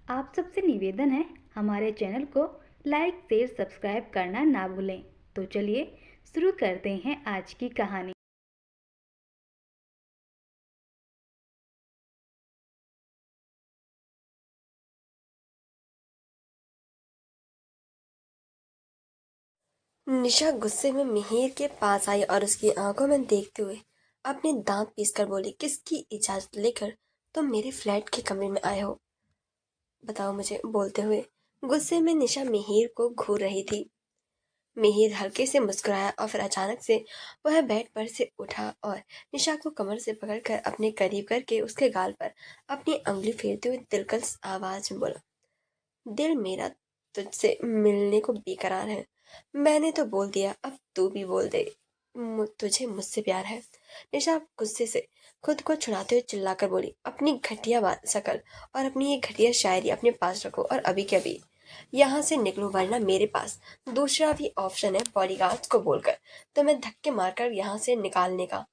आप सबसे निवेदन है हमारे चैनल को लाइक शेयर सब्सक्राइब करना ना भूलें। तो चलिए शुरू करते हैं आज की कहानी। निशा गुस्से में मिहिर के पास आई और उसकी आंखों में देखते हुए अपने दांत पीसकर बोली, किसकी इजाजत लेकर तुम मेरे फ्लैट के कमरे में आए हो? बताओ मुझे। बोलते हुए गुस्से में निशा मिहिर को घूर रही थी। मिहिर हल्के से मुस्कुराया और फिर अचानक से वह बेड पर से उठा और निशा को कमर से पकड़कर अपने करीब करके उसके गाल पर अपनी उंगली फेरते हुए दिलकश आवाज में बोला, दिल मेरा तुझसे मिलने को बेकरार है। मैंने तो बोल दिया, अब तू भी बोल दे, तुझे मुझसे प्यार है। निशा गुस्से से खुद को छुड़ाते हुए चिल्लाकर बोली, अपनी घटिया बात शकल और अपनी ये घटिया शायरी अपने पास रखो और अभी के अभी यहाँ से निकलो, वरना मेरे पास दूसरा भी ऑप्शन है बॉडीगार्ड्स को बोलकर तुम्हें धक्के मारकर यहाँ से निकालने का।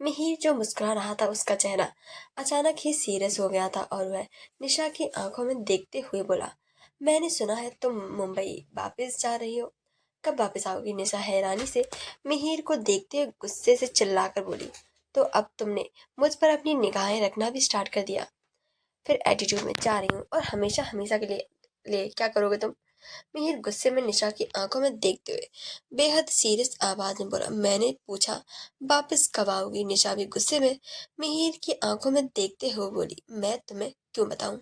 मिहिर जो मुस्कुरा रहा था उसका चेहरा अचानक ही सीरियस हो गया था और वह निशा की आंखों में देखते हुए बोला, मैंने सुना है तुम मुंबई वापस जा रही हो, कब वापस आओगी? निशा हैरानी से मिहिर को देखते हुए गुस्से से चिल्लाकर बोली, तो अब तुमने मुझ पर अपनी निगाहें रखना भी स्टार्ट कर दिया? फिर एटीट्यूड में जा रही हूँ और हमेशा हमेशा के लिए क्या करोगे तुम? मिहिर गुस्से में निशा की आंखों में देखते हुए बेहद सीरियस आवाज में बोला, मैंने पूछा वापस कब आओगी? निशा भी गुस्से में मिहिर की आंखों में देखते हुए बोली, मैं तुम्हें क्यों बताऊं?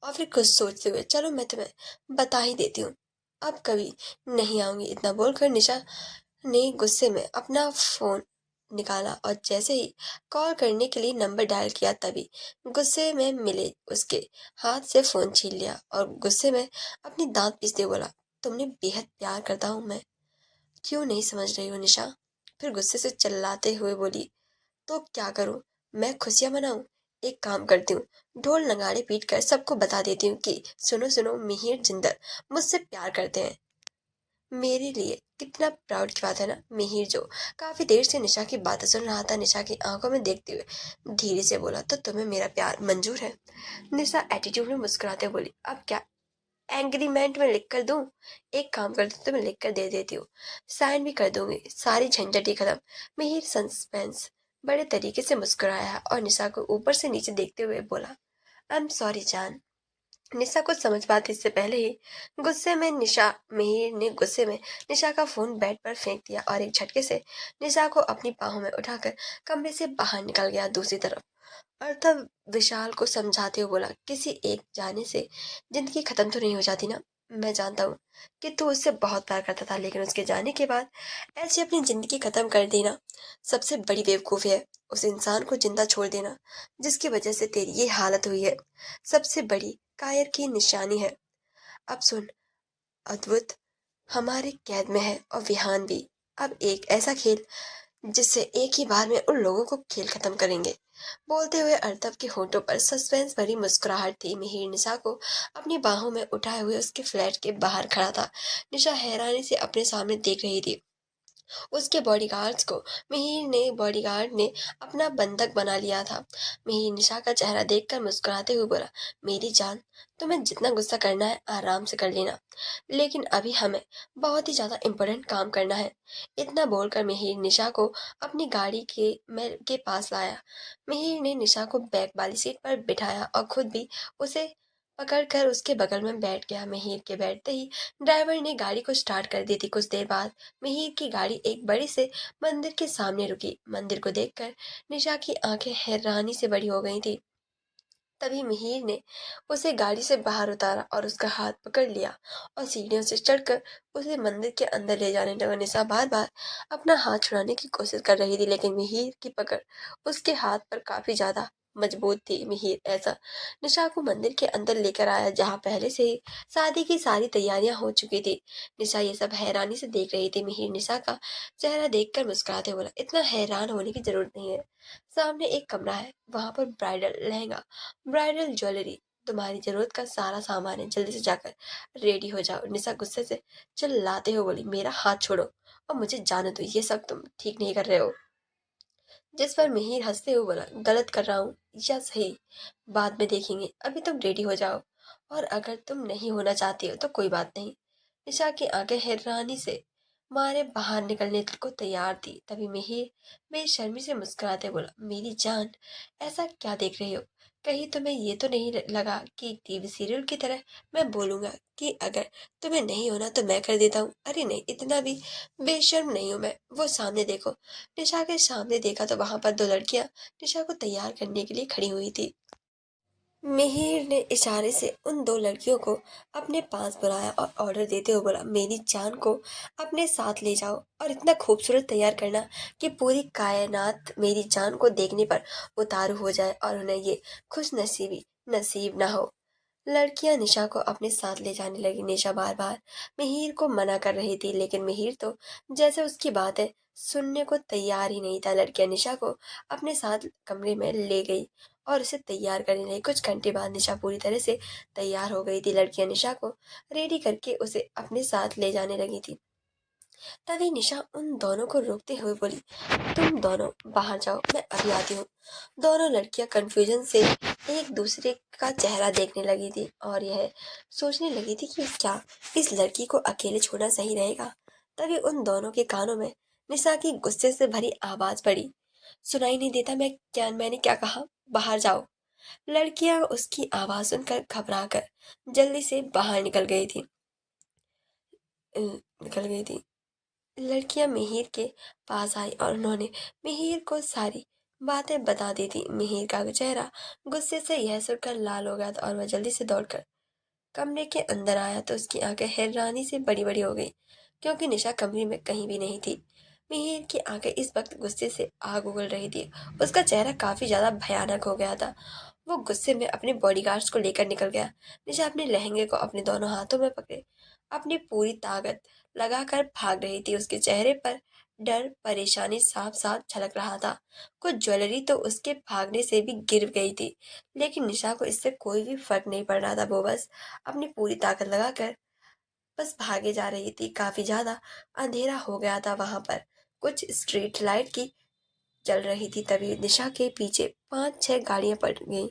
और फिर कुछ सोचते हुए, चलो मैं तुम्हें बता ही देती हूँ, अब कभी नहीं आऊंगी। इतना बोलकर निशा ने गुस्से में अपना फोन निकाला और जैसे ही कॉल करने के लिए नंबर डायल किया तभी गुस्से में मिले उसके हाथ से फोन छीन लिया और गुस्से में अपनी दांत पीसते हुए बोला, तुमने बेहद प्यार करता हूं मैं, क्यों नहीं समझ रही हो निशा? फिर गुस्से से चिल्लाते हुए बोली, तो क्या करूं? मैं खुशियां मनाऊं? एक काम करती हूँ, ढोल नगाड़े पीट कर सबको बता देती हूँ कि सुनो सुनो, मिहिर जिंदल मुझसे प्यार करते हैं। मेरे लिए कितना प्राउड की बात है ना। मिहिर जो काफी देर से निशा की बातें सुन रहा था, निशा की आंखों में देखते हुए धीरे से बोला, तो तुम्हें मेरा प्यार मंजूर है? निशा एटीट्यूड में मुस्कुराते हुए बोली, अब क्या एग्रीमेंट में लिख कर दूं? एक काम करती हूँ, तुम्हें लिख कर दे देती हूँ, साइन भी कर दूंगी, सारी झंझट ही खत्म। मिहिर सस्पेंस बड़े तरीके से मुस्कुराया और निशा को ऊपर से नीचे देखते हुए बोला, आई एम सॉरी जान। निशा को समझ पाती इससे पहले ही गुस्से में निशा मिहिर ने गुस्से में निशा का फोन बेड पर फेंक दिया और एक झटके से निशा को अपनी बाहों में उठाकर कमरे से बाहर निकल गया दूसरी तरफ। और तब विशाल को समझाते हुए बोला, किसी एक जाने से जिंदगी खत्म तो नहीं हो जाती ना। मैं जानता हूँ कि तू उससे बहुत प्यार करता था, लेकिन उसके जाने के बाद ऐसे अपनी जिंदगी खत्म कर देना सबसे बड़ी बेवकूफी है। उस इंसान को जिंदा छोड़ देना जिसकी वजह से तेरी ये हालत हुई है, सबसे बड़ी कायर की निशानी है। अब सुन, अद्भुत हमारे कैद में है और विहान भी। अब एक ऐसा खेल जिससे एक ही बार में उन लोगों को खेल खत्म करेंगे। बोलते हुए अर्तव के होठों पर सस्पेंस भरी मुस्कुराहट थी। मिहिर निशा को अपनी बाहों में उठाए हुए उसके फ्लैट के बाहर खड़ा था। निशा हैरानी से अपने सामने देख रही थी। उसके बॉडीगार्ड ने अपना बंधक बना लिया था। मिहिर निशा का चेहरा देखकर मुस्कुराते हुए बोला, मेरी जान, तुम्हें जितना गुस्सा करना है आराम से कर लेना, लेकिन अभी हमें बहुत ही ज्यादा इम्पोर्टेंट काम करना है। इतना बोलकर मिहिर निशा को अपनी गाड़ी के पास लाया। मिहिर ने निशा को बैक वाली सीट पर बिठाया और खुद भी उसे पकड़कर उसके बगल में बैठ गया। मिहिर के बैठते ही ड्राइवर ने गाड़ी को स्टार्ट कर दी थी। कुछ देर बाद मिहिर की गाड़ी एक बड़े से मंदिर के सामने रुकी। मंदिर को देखकर निशा की आंखें हैरानी से बड़ी हो गई थी। तभी मिहिर ने उसे गाड़ी से बाहर उतारा और उसका हाथ पकड़ लिया और सीढ़ियों से चढ़कर उसे मंदिर के अंदर ले जाने लगा। निशा बार बार अपना हाथ छुड़ाने की कोशिश कर रही थी, लेकिन मिहिर की पकड़ उसके हाथ पर काफी ज्यादा मजबूत थी। मिहिर ऐसा निशा को मंदिर के अंदर लेकर आया जहाँ पहले से ही शादी की सारी तैयारियां हो चुकी थी। निशा ये सब हैरानी से देख रही थी। मिहिर निशा का चेहरा देखकर मुस्कुराते बोला, इतना हैरान होने की जरूरत नहीं है, सामने एक कमरा है, वहां पर ब्राइडल लहंगा, ब्राइडल ज्वेलरी, तुम्हारी जरूरत का सारा सामान है, जल्दी से जाकर रेडी हो जाओ। निशा गुस्से से चिल्लाते हुए बोली, मेरा हाथ छोड़ो और मुझे जाने दो, ये सब तुम ठीक नहीं कर रहे हो। जिस पर मिहिर हंसते हुए बोला, गलत कर रहा हूँ या सही, बाद में देखेंगे, अभी तुम रेडी हो जाओ, और अगर तुम नहीं होना चाहती हो तो कोई बात नहीं। निशा की आंखें हैरानी से मारे बाहर निकलने को तैयार थी। तभी मिहिर बेशर्मी से मुस्कुराते बोला, मेरी जान, ऐसा क्या देख रही हो? कहीं तुम्हें ये तो नहीं लगा कि टीवी सीरियल की तरह मैं बोलूंगा कि अगर तुम्हें नहीं होना तो मैं कर देता हूँ? अरे नहीं, इतना भी बेशर्म नहीं हूं मैं। वो सामने देखो। निशा के सामने देखा तो वहां पर दो लड़कियां निशा को तैयार करने के लिए खड़ी हुई थी। मिहिर ने इशारे से उन दो लड़कियों को अपने पास बुलाया और ऑर्डर देते हुए बोला, मेरी जान को अपने साथ ले जाओ और इतना खूबसूरत तैयार करना कि पूरी कायनात मेरी जान को देखने पर उतारू हो जाए और उन्हें ये खुश नसीबी नसीब ना हो। लड़कियां निशा को अपने साथ ले जाने लगी। निशा बार बार मिहिर को मना कर रही थी, लेकिन मिहिर तो जैसे उसकी बातें सुनने को तैयार ही नहीं था। लड़कियां निशा को अपने साथ कमरे में ले गई और उसे तैयार करने लगी। कुछ घंटे बाद निशा पूरी तरह से तैयार हो गई थी। लड़कियां निशा को रेडी करके उसे अपने साथ ले जाने लगी थी। तभी निशा उन दोनों को रोकते हुए बोली, तुम दोनों बाहर जाओ, मैं अभी आती हूँ। दोनों लड़कियां कंफ्यूजन से एक दूसरे का चेहरा देखने लगी थी और यह सोचने लगी थी कि क्या इस लड़की को अकेले छोड़ना सही रहेगा। तभी उन दोनों के कानों में निशा की गुस्से से भरी आवाज पड़ी, सुनाई नहीं देता मैंने क्या कहा? बाहर जाओ। लड़कियां उसकी आवाज सुनकर घबरा कर जल्दी से बाहर निकल गई थी। लड़कियां मिहिर के पास आई और उन्होंने मिहिर को सारी बातें बता दी थी। मिहिर का चेहरा गुस्से से यह सुनकर लाल हो गया था और वह जल्दी से दौड़कर कमरे के अंदर आया तो उसकी आंखें हैरानी से बड़ी बड़ी हो गई, क्योंकि निशा कमरे में कहीं भी नहीं थी। मिहिर की आंखें इस वक्त गुस्से से आग उगल रही थी। उसका चेहरा काफी ज्यादा भयानक हो गया था। वो गुस्से में अपने बॉडीगार्ड्स को लेकर निकल गया। निशा अपने लहंगे को अपने दोनों हाथों में पकड़े अपनी पूरी ताकत लगाकर भाग रही थी। उसके चेहरे पर डर परेशानी साफ साफ झलक रहा था। कुछ ज्वेलरी तो उसके भागने से भी गिर गई थी, लेकिन निशा को इससे कोई भी फर्क नहीं पड़ रहा था। वो बस अपनी पूरी ताकत लगाकर बस भागे जा रही थी। काफी ज्यादा अंधेरा हो गया था वहां पर। कुछ स्ट्रीट लाइट की चल रही थी। तभी निशा के पीछे 5-6 गाड़ियां पड़ गईं।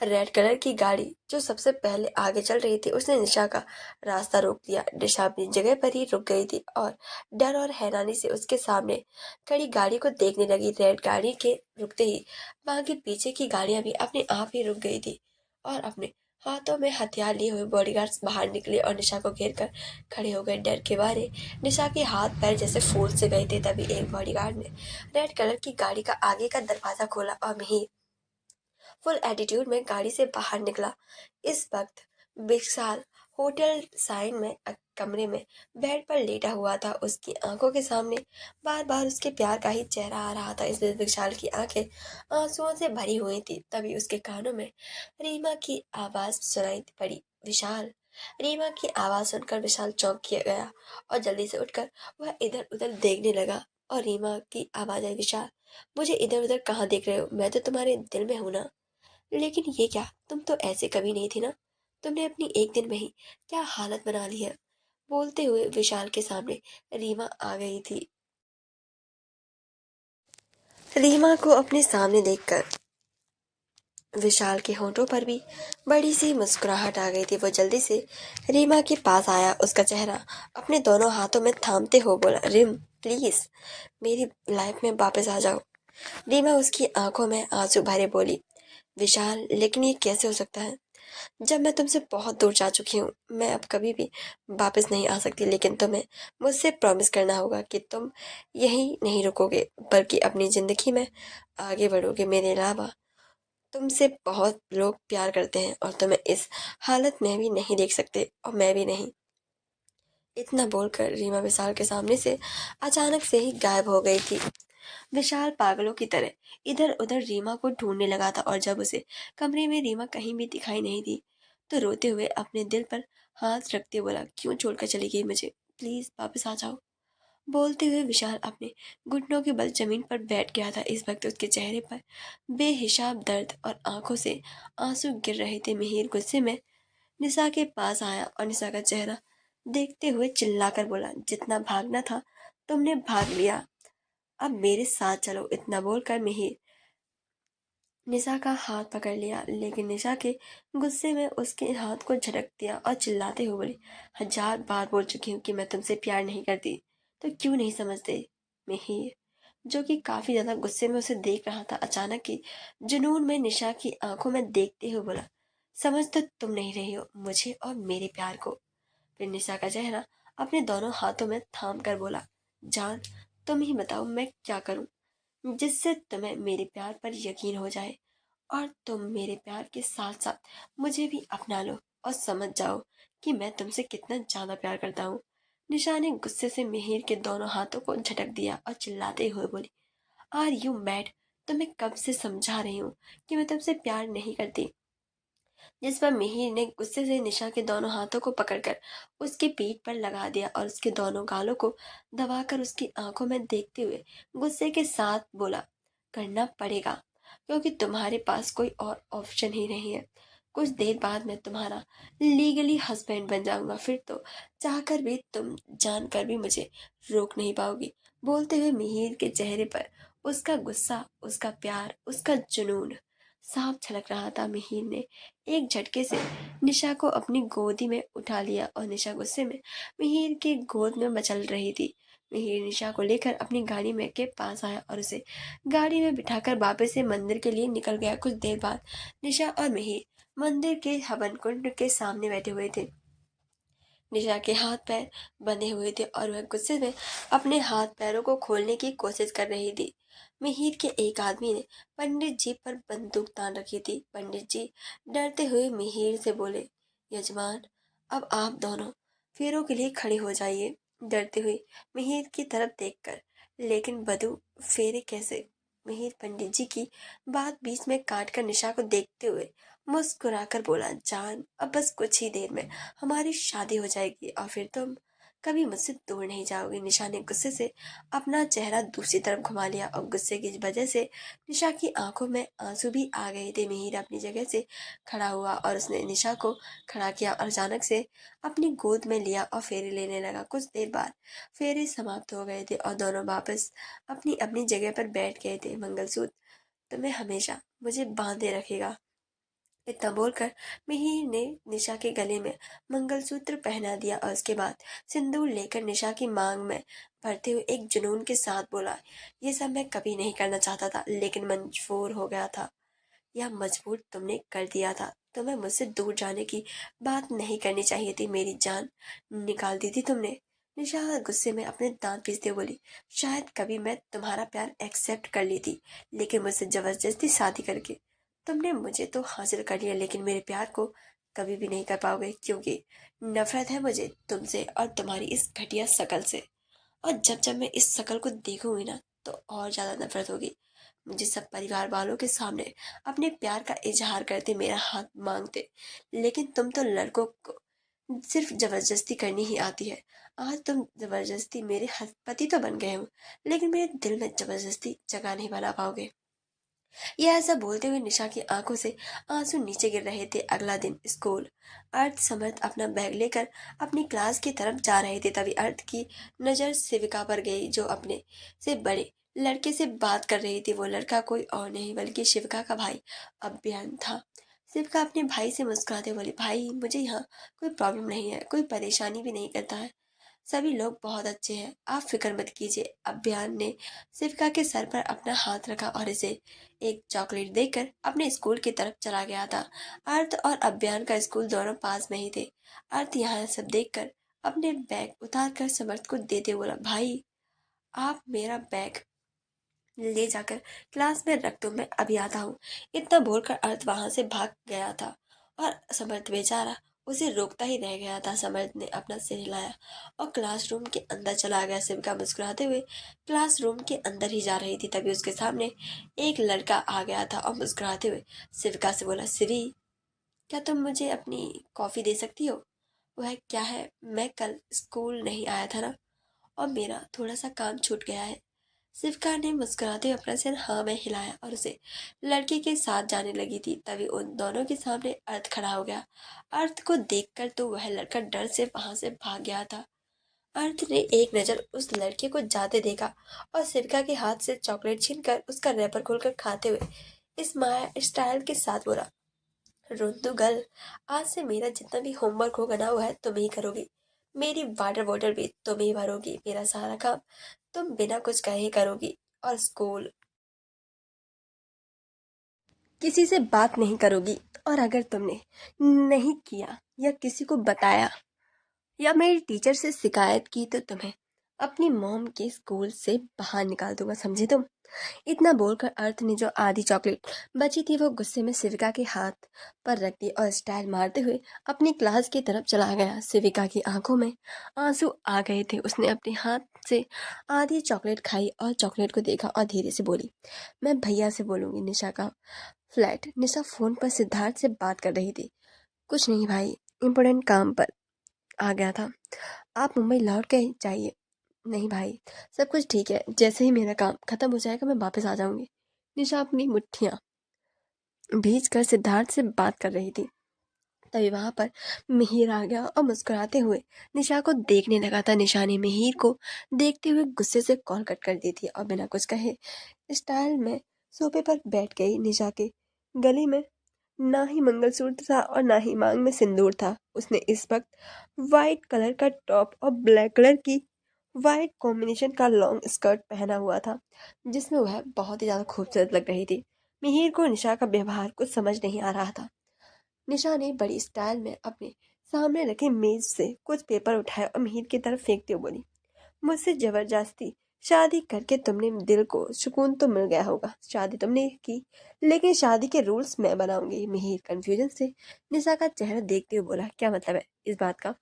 रेड कलर की गाड़ी जो सबसे पहले आगे चल रही थी उसने निशा का रास्ता रोक दिया। निशा अपनी जगह पर ही रुक गई थी और डर और हैरानी से उसके सामने खड़ी गाड़ी को देखने लगी। रेड गाड़ी के रुकते ही बाकी पीछे की गाड़ियां भी अपने आप ही रुक गई थी और अपने हाथों में हथियार लिए हुए बॉडीगार्ड्स बाहर निकले और निशा को घेर कर खड़े हो गए। डर के मारे निशा के हाथ पैर जैसे फूल से गए थे। तभी एक बॉडीगार्ड ने रेड कलर की गाड़ी का आगे का दरवाजा खोला और मिहिर फुल एटीट्यूड में गाड़ी से बाहर निकला। इस वक्त विशाल होटल साइन में कमरे में बेड पर लेटा हुआ था। उसकी आंखों के सामने बार बार उसके प्यार का ही चेहरा आ रहा था, इसलिए विशाल की आंखें आंसुओं से भरी हुई थी। तभी उसके कानों में रीमा की आवाज सुनाई पड़ी, विशाल। रीमा की आवाज सुनकर विशाल चौंक किया गया और जल्दी से उठकर वह इधर उधर देखने लगा और रीमा की आवाज आई, विशाल, मुझे इधर उधर कहाँ देख रहे हो? मैं तो तुम्हारे दिल में हूं ना। लेकिन ये क्या, तुम तो ऐसे कभी नहीं थी ना। तुमने अपनी एक दिन में ही क्या हालत बना ली है? बोलते हुए विशाल के सामने रीमा आ गई थी। रीमा को अपने सामने देखकर विशाल के होठों पर भी बड़ी सी मुस्कुराहट आ गई थी। वो जल्दी से रीमा के पास आया, उसका चेहरा अपने दोनों हाथों में थामते हुए बोला, रिम, प्लीज मेरी लाइफ में वापस आ जाओ। रीमा उसकी आंखों में आंसू भरे बोली, विशाल, लेकिन ये कैसे हो सकता है जब मैं तुमसे बहुत दूर जा चुकी हूँ? मैं अब कभी भी वापस नहीं आ सकती, लेकिन तुम्हें मुझसे प्रॉमिस करना होगा कि तुम यहीं नहीं रुकोगे बल्कि अपनी जिंदगी में आगे बढ़ोगे। मेरे अलावा तुमसे बहुत लोग प्यार करते हैं और तुम्हें इस हालत में भी नहीं देख सकते, और मैं भी नहीं। इतना बोलकर रीमा विशाल के सामने से अचानक से ही गायब हो गई थी। विशाल पागलों की तरह इधर उधर रीमा को ढूंढने लगा था और जब उसे कमरे में रीमा कहीं भी दिखाई नहीं दी तो रोते हुए अपने दिल पर हाथ रखते बोला, क्यों छोड़कर चली गई मुझे? प्लीज वापस आ जाओ। बोलते हुए विशाल अपने घुटनों के बल जमीन पर बैठ गया था। इस वक्त उसके चेहरे पर बेहिसाब दर्द और आंखों से आंसू गिर रहे थे। मिहिर गुस्से में निशा के पास आया और निशा का चेहरा देखते हुए चिल्लाकर बोला, जितना भागना था तुमने भाग लिया, अब मेरे साथ चलो। इतना बोलकर मिहिर निशा का हाथ पकड़ लिया, लेकिन निशा के गुस्से में उसके हाथ को झटक दिया और चिल्लाते हुए बोली, 1000 बार बोल चुकी हूँ कि मैं तुमसे प्यार नहीं करती, तो क्यों नहीं समझते? मिहिर, जो कि काफी ज्यादा गुस्से में उसे देख रहा था, अचानक ही जुनून में निशा की आंखों में देखते हुए बोला, समझ तो तुम नहीं रही हो मुझे और मेरे प्यार को। फिर निशा का चेहरा अपने दोनों हाथों में थाम कर बोला, जान, तुम ही बताओ मैं क्या करूं जिससे तुम्हें मेरे प्यार पर यकीन हो जाए और तुम मेरे प्यार के साथ साथ मुझे भी अपना लो और समझ जाओ कि मैं तुमसे कितना ज्यादा प्यार करता हूँ। निशा ने गुस्से से मिहिर के दोनों हाथों को झटक दिया और चिल्लाते हुए बोली, आर यू मैड? तुम्हें कब से समझा रही हूँ कि मैं तुमसे प्यार नहीं करती। जिस पर मिहिर ने गुस्से से निशा के दोनों हाथों को पकड़कर उसकी पीठ पर लगा दिया और उसके दोनों गालों को दबाकर उसकी आंखों में देखते हुए गुस्से के साथ बोला, करना पड़ेगा, क्योंकि तुम्हारे पास कोई और ऑप्शन ही नहीं है। कुछ देर बाद मैं तुम्हारा लीगली हस्बैंड बन जाऊंगा, फिर तो चाहकर भी तुम जानकर भी मुझे रोक नहीं पाओगी। बोलते हुए मिहिर के चेहरे पर उसका गुस्सा, उसका प्यार, उसका जुनून साफ झलक रहा था। मिहिर ने एक झटके से निशा को अपनी गोदी में उठा लिया और निशा गुस्से में मिहिर की गोद में मचल रही थी। मिहिर निशा को लेकर अपनी गाड़ी में के पास आया और उसे गाड़ी में बिठाकर वापस से मंदिर के लिए निकल गया। कुछ देर बाद निशा और मिहिर मंदिर के हवन कुंड के सामने बैठे हुए थे। निशा के हाथ पैर बंधे हुए थे और वह गुस्से में अपने हाथ पैरों को खोलने की कोशिश कर रही थी। मिहिर के एक आदमी ने पंडित जी पर बंदूक तान रखी थी। पंडित जी डरते हुए मिहिर से बोले, यजमान, अब आप दोनों फेरों के लिए खड़े हो जाइए। डरते हुए मिहिर की तरफ देखकर, लेकिन बधू फेरे कैसे? मिहिर पंडित जी की बात बीच में काट कर निशा को देखते हुए मुस्कुराकर बोला, जान, अब बस कुछ ही देर में हमारी शादी हो जाएगी और फिर तुम कभी मुझसे दूर नहीं जाओगी। निशा ने गुस्से से अपना चेहरा दूसरी तरफ घुमा लिया और गुस्से की वजह से निशा की आंखों में आंसू भी आ गए थे। मिहिर अपनी जगह से खड़ा हुआ और उसने निशा को खड़ा किया और अचानक से अपनी गोद में लिया और फेरे लेने लगा। कुछ देर बाद फेरे समाप्त हो गए थे और दोनों वापस अपनी अपनी जगह पर बैठ गए थे। मंगलसूत्र तुम्हें हमेशा मुझे बांधे रखेगा। इतना बोलकर मिहिर ने निशा के गले में मंगलसूत्र पहना दिया और उसके बाद सिंदूर लेकर निशा की मांग में भरते हुए एक जुनून के साथ बोला, ये सब मैं कभी नहीं करना चाहता था, लेकिन मजबूर हो गया था। यह मजबूर तुमने कर दिया था। तुम्हें मुझसे दूर जाने की बात नहीं करनी चाहिए थी। मेरी जान निकाल दी थी तुमने। निशा गुस्से में अपने दांत पीसते बोली, शायद कभी मैं तुम्हारा प्यार एक्सेप्ट कर ली थी, लेकिन मुझसे जबरदस्ती शादी करके तुमने मुझे तो हासिल कर लिया, लेकिन मेरे प्यार को कभी भी नहीं कर पाओगे, क्योंकि नफरत है मुझे तुमसे और तुम्हारी इस घटिया शकल से। और जब जब मैं इस शकल को देखूंगी ना, तो और ज्यादा नफरत होगी। मुझे सब परिवार वालों के सामने अपने प्यार का इजहार करते मेरा हाथ मांगते, लेकिन तुम तो लड़कों को सिर्फ जबरदस्ती करनी ही आती है। आज तुम जबरदस्ती मेरे पति तो बन गए हो, लेकिन मेरे दिल में जबरदस्ती जगह नहीं बना पाओगे। यह ऐसा बोलते हुए निशा की आंखों से आंसू नीचे गिर रहे थे। अगला दिन स्कूल। अर्थ समर्थ अपना बैग लेकर अपनी क्लास की तरफ जा रहे थे, तभी अर्थ की नजर शिविका पर गई, जो अपने से बड़े लड़के से बात कर रही थी। वो लड़का कोई और नहीं बल्कि शिविका का भाई अभियान था। शिविका अपने भाई से मुस्कुराते बोली, भाई, मुझे यहाँ कोई प्रॉब्लम नहीं है, कोई परेशानी भी नहीं करता है, सभी लोग बहुत अच्छे हैं, आप फिक्र मत कीजिए। अभियान ने शिविका के सर पर अपना हाथ रखा और इसे एक चॉकलेट देकर अपने स्कूल की तरफ चला गया था। अर्थ और अभियान का स्कूल दोनों पास में ही थे। अर्थ यहाँ सब देखकर अपने बैग उतार कर समर्थ को देते बोला, भाई, आप मेरा बैग ले जाकर क्लास में रख दो, मैं अभी आता हूँ। इतना बोलकर अर्थ वहां से भाग गया था और समर्थ बेचारा उसे रोकता ही रह गया था। समर्थ ने अपना सिर हिलाया और क्लासरूम के अंदर चला गया। शिविका मुस्कुराते हुए क्लासरूम के अंदर ही जा रही थी, तभी उसके सामने एक लड़का आ गया था और मुस्कुराते हुए शिविका से बोला, सिरी, क्या तुम मुझे अपनी कॉफी दे सकती हो? वह क्या है, मैं कल स्कूल नहीं आया था ना, और मेरा थोड़ा सा काम छूट गया है। शिविका ने मुस्कुराते हुए अपना सिर हाँ में हिलाया और उसे लड़के के साथ जाने लगी थी। तभी उन दोनों के सामने अर्थ खड़ा हो गया। अर्थ को देखकर तो वह लड़का डर से वहां से भाग गया था। अर्थ ने एक नजर उस लड़के को जाते देखा और शिविका के हाथ से चॉकलेट छीनकर उसका रैपर खोलकर खाते हुए इस माया स्टाइल के साथ बोला, रोंदू गर्ल, आज से मेरा जितना भी होमवर्क होगा ना वो है तुम ही करोगी। मेरी वाटर बॉटल भी तुम ही भरोगी। मेरा सारा काम तुम बिना कुछ कहे करोगी। और स्कूल किसी से बात नहीं करोगी। और अगर तुमने नहीं किया या किसी को बताया या मेरी टीचर से शिकायत की तो तुम्हें अपनी मॉम के स्कूल से बाहर निकाल दूंगा, समझे तुम। इतना बोलकर अर्थ ने जो आधी चॉकलेट बची थी वो गुस्से में शिविका के हाथ पर रख दी और स्टाइल मारते हुए अपनी क्लास की तरफ चला गया। शिविका की आंखों में आंसू आ गए थे। उसने अपने हाथ से आधी चॉकलेट खाई और चॉकलेट को देखा और धीरे से बोली, मैं भैया से बोलूंगी निशा का फ्लैट। निशा फोन पर सिद्धार्थ से बात कर रही थी। कुछ नहीं भाई, इम्पोर्टेंट काम पर आ गया था। आप मुंबई लौट गए जाइए। नहीं भाई, सब कुछ ठीक है। जैसे ही मेरा काम खत्म हो जाएगा मैं वापस आ जाऊंगी। निशा अपनी मुट्ठियां भींच कर सिद्धार्थ से बात कर रही थी। तभी वहां पर मिहिर आ गया और मुस्कुराते हुए निशा को देखने लगा था। निशा ने मिहिर को देखते हुए गुस्से से कॉल कट कर दी थी और बिना कुछ कहे स्टाइल में सोफे पर बैठ गई। निशा के गले में ना ही मंगलसूत्र था और ना ही मांग में सिंदूर था। उसने इस वक्त वाइट कलर का टॉप और ब्लैक कलर की वाइट कॉम्बिनेशन का लॉन्ग स्कर्ट पहना हुआ था, जिसमें वह बहुत ही ज्यादा खूबसूरत लग रही थी। मिहिर को निशा का व्यवहार कुछ समझ नहीं आ रहा था। निशा ने बड़ी स्टाइल में अपने सामने रखे मेज से कुछ पेपर उठाए और मिहिर की तरफ फेंकते हुए बोली, मुझसे जबरदस्ती शादी करके तुमने दिल को सुकून तो मिल गया होगा। शादी तुमने की, लेकिन शादी के रूल्स मैं बनाऊंगी। मिहिर कंफ्यूजन से निशा का चेहरा देखते हुए बोला, क्या मतलब है इस बात का।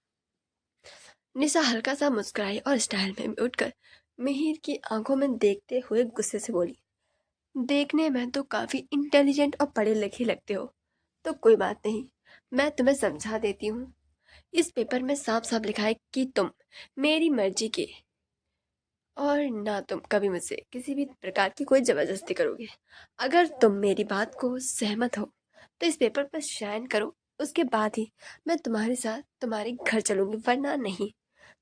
निशा हल्का सा मुस्कुराई और स्टाइल में उठकर मिहिर की आंखों में देखते हुए गुस्से से बोली, देखने में तो काफी इंटेलिजेंट और पढ़े लिखे लगते हो। तो कोई बात नहीं, मैं तुम्हें समझा देती हूँ। इस पेपर में साफ साफ लिखा है कि तुम मेरी मर्जी के और ना तुम कभी मुझसे किसी भी प्रकार की कोई जबरदस्ती करोगे। अगर तुम मेरी बात को सहमत हो तो इस पेपर पर साइन करो, उसके बाद ही मैं तुम्हारे साथ तुम्हारे घर चलूंगी, वरना नहीं।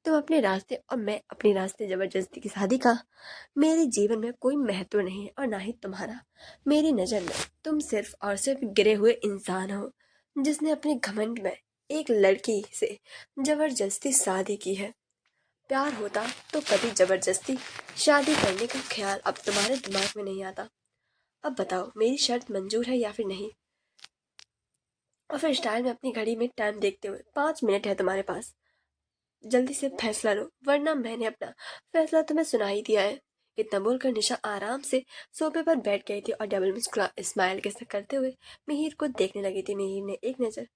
तुम अपने रास्ते और मैं अपने रास्ते। जबरदस्ती की शादी का मेरे जीवन में कोई महत्व नहीं है और ना ही तुम्हारा। मेरी नजर में तुम सिर्फ और सिर्फ गिरे हुए इंसान हो जिसने अपने घमंड में एक लड़की से जबरदस्ती शादी की है। प्यार होता तो कभी जबरदस्ती शादी करने का ख्याल अब तुम्हारे दिमाग में नहीं आता। अब बताओ मेरी शर्त मंजूर है या फिर नहीं। और फिर स्टाइल में अपनी घड़ी में टाइम देखते हुए, 5 मिनट है तुम्हारे पास, जल्दी से फैसला लो वरना मैंने अपना फैसला तुम्हें सुना ही दिया है। इतना बोलकर निशा आराम से सोफे पर बैठ गई थी और डबल मुस्कुरा स्माइल के साथ करते हुए मिहिर को देखने लगी थी। मिहिर ने एक नजर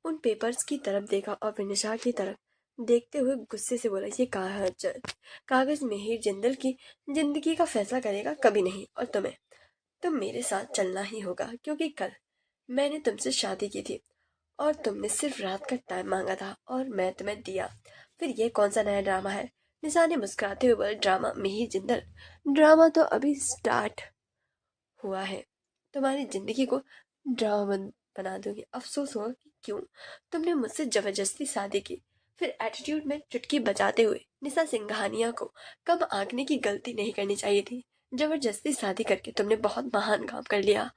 उन पेपर्स की तरफ देखा और फिर निशा की तरफ देखते हुए गुस्से से बोला, ये कागज मिहिर जिंदल की जिंदगी का फैसला करेगा, कभी नहीं। और तुम मेरे साथ चलना ही होगा, क्योंकि कल मैंने तुमसे शादी की थी और तुमने सिर्फ रात का टाइम मांगा था और मैं तुम्हें दिया। फिर ये कौन सा नया ड्रामा है। निशा ने मुस्कुराते हुए बोला, ड्रामा मिहिर जिंदल, ड्रामा तो अभी स्टार्ट हुआ है। तुम्हारी जिंदगी को ड्रामा बना दूंगी। अफसोस हुआ कि क्यों तुमने मुझसे जबरदस्ती शादी की। फिर एटीट्यूड में चुटकी बजाते हुए निशा सिंघानिया को कम आंकने की गलती नहीं करनी चाहिए थी। जबरदस्ती शादी करके तुमने बहुत महान काम कर लिया।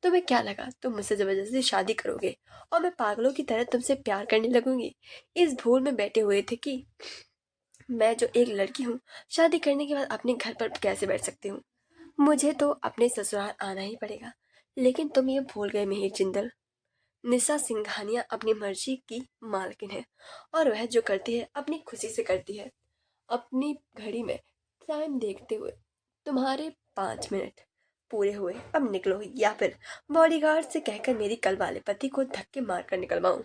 तुम्हें क्या लगा तुम मुझसे जबरदस्ती शादी करोगे और मैं पागलों की तरह तुमसे प्यार करने लगूंगी। इस भूल में बैठे हुए थे कि मैं जो एक लड़की हूँ शादी करने के बाद अपने घर पर कैसे बैठ सकती हूँ। मुझे तो अपने ससुराल आना ही पड़ेगा। लेकिन तुम ये भूल गए मिहिर जिंदल, निशा सिंघानिया अपनी मर्जी की मालकिन है और वह जो करती है अपनी खुशी से करती है। अपनी घड़ी में टाइम देखते हुए तुम्हारे 5 मिनट पूरे हुए, अब निकलो या फिर बॉडीगार्ड से कहकर मेरी कल वाले पति को धक्के मारकर निकलवाऊं।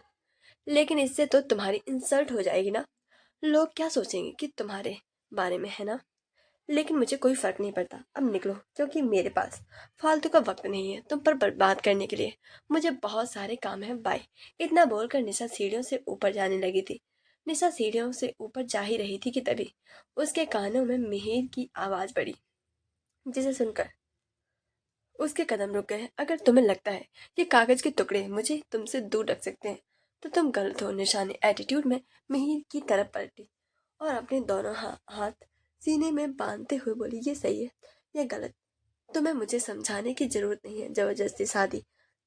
लेकिन इससे तो तुम्हारी इंसल्ट हो जाएगी ना। लोग क्या सोचेंगे कि तुम्हारे बारे में, है ना। लेकिन मुझे कोई फर्क नहीं पड़ता, अब निकलो, क्योंकि मेरे पास फालतू का वक्त नहीं है तुम पर बर्बाद करने के लिए। मुझे बहुत सारे काम है, बाय। इतना बोलकर निशा सीढ़ियों से ऊपर जाने लगी थी। निशा सीढ़ियों से ऊपर जा ही रही थी कि तभी उसके कानों में मिहिर की आवाज पड़ी, जिसे सुनकर उसके कदम रुक गए। अगर तुम्हें लगता है ये कागज के टुकड़े मुझे तुमसे दूर रख सकते हैं तो तुम गलत हो। निशा ने एटीट्यूड में मिहिर की तरफ पलटी और अपने दोनों हाथ सीने में बांधते हुए बोली, ये सही है, ये गलत, तुम्हें मुझे समझाने की जरूरत नहीं है। जबरदस्ती शादी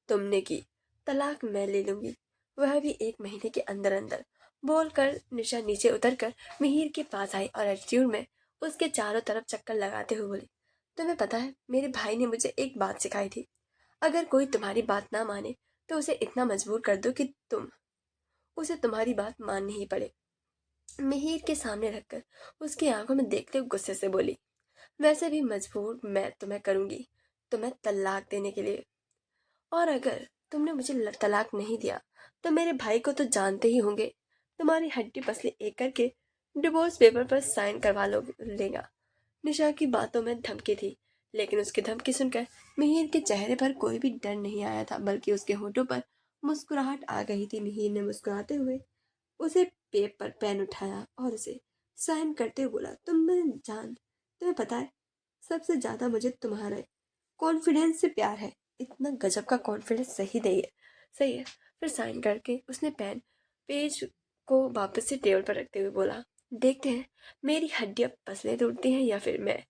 तुमने की, तलाक मैं ले लूंगी, वह भी 1 महीने के अंदर अंदर। बोलकर निशा नीचे उतरकर मिहिर के पास आई और एटीट्यूड में उसके चारों तरफ चक्कर लगाते हुए बोली, तुम्हें पता है मेरे भाई ने मुझे एक बात सिखाई थी, अगर कोई तुम्हारी बात ना माने तो उसे इतना मजबूर कर दो कि उसे तुम्हारी बात माननी ही पड़े। मिहिर के सामने रखकर उसकी आंखों में देखते हुए गुस्से से बोली, वैसे भी मजबूर मैं तुम्हें करूंगी तुम्हें तलाक देने के लिए, और अगर तुमने मुझे तलाक नहीं दिया तो मेरे भाई को तो जानते ही होंगे, तुम्हारी हड्डी पसली एक करके डिवोर्स पेपर पर साइन करवा लो लेगा। निशा की बातों में धमकी थी, लेकिन उसकी धमकी सुनकर मिहिर के चेहरे पर कोई भी डर नहीं आया था, बल्कि उसके होठों पर मुस्कुराहट आ गई थी। मिहिर ने मुस्कुराते हुए उसे पेपर पेन उठाया और उसे साइन करते हुए बोला, तुम्हें पता है सबसे ज्यादा मुझे तुम्हारे कॉन्फिडेंस से प्यार है। इतना गजब का कॉन्फिडेंस सही नहीं है, सही है। फिर साइन करके उसने पेज को वापस से टेबल पर रखते हुए बोला, देखते हैं मेरी हड्डियां पसलियां टूटती हैं या फिर मैं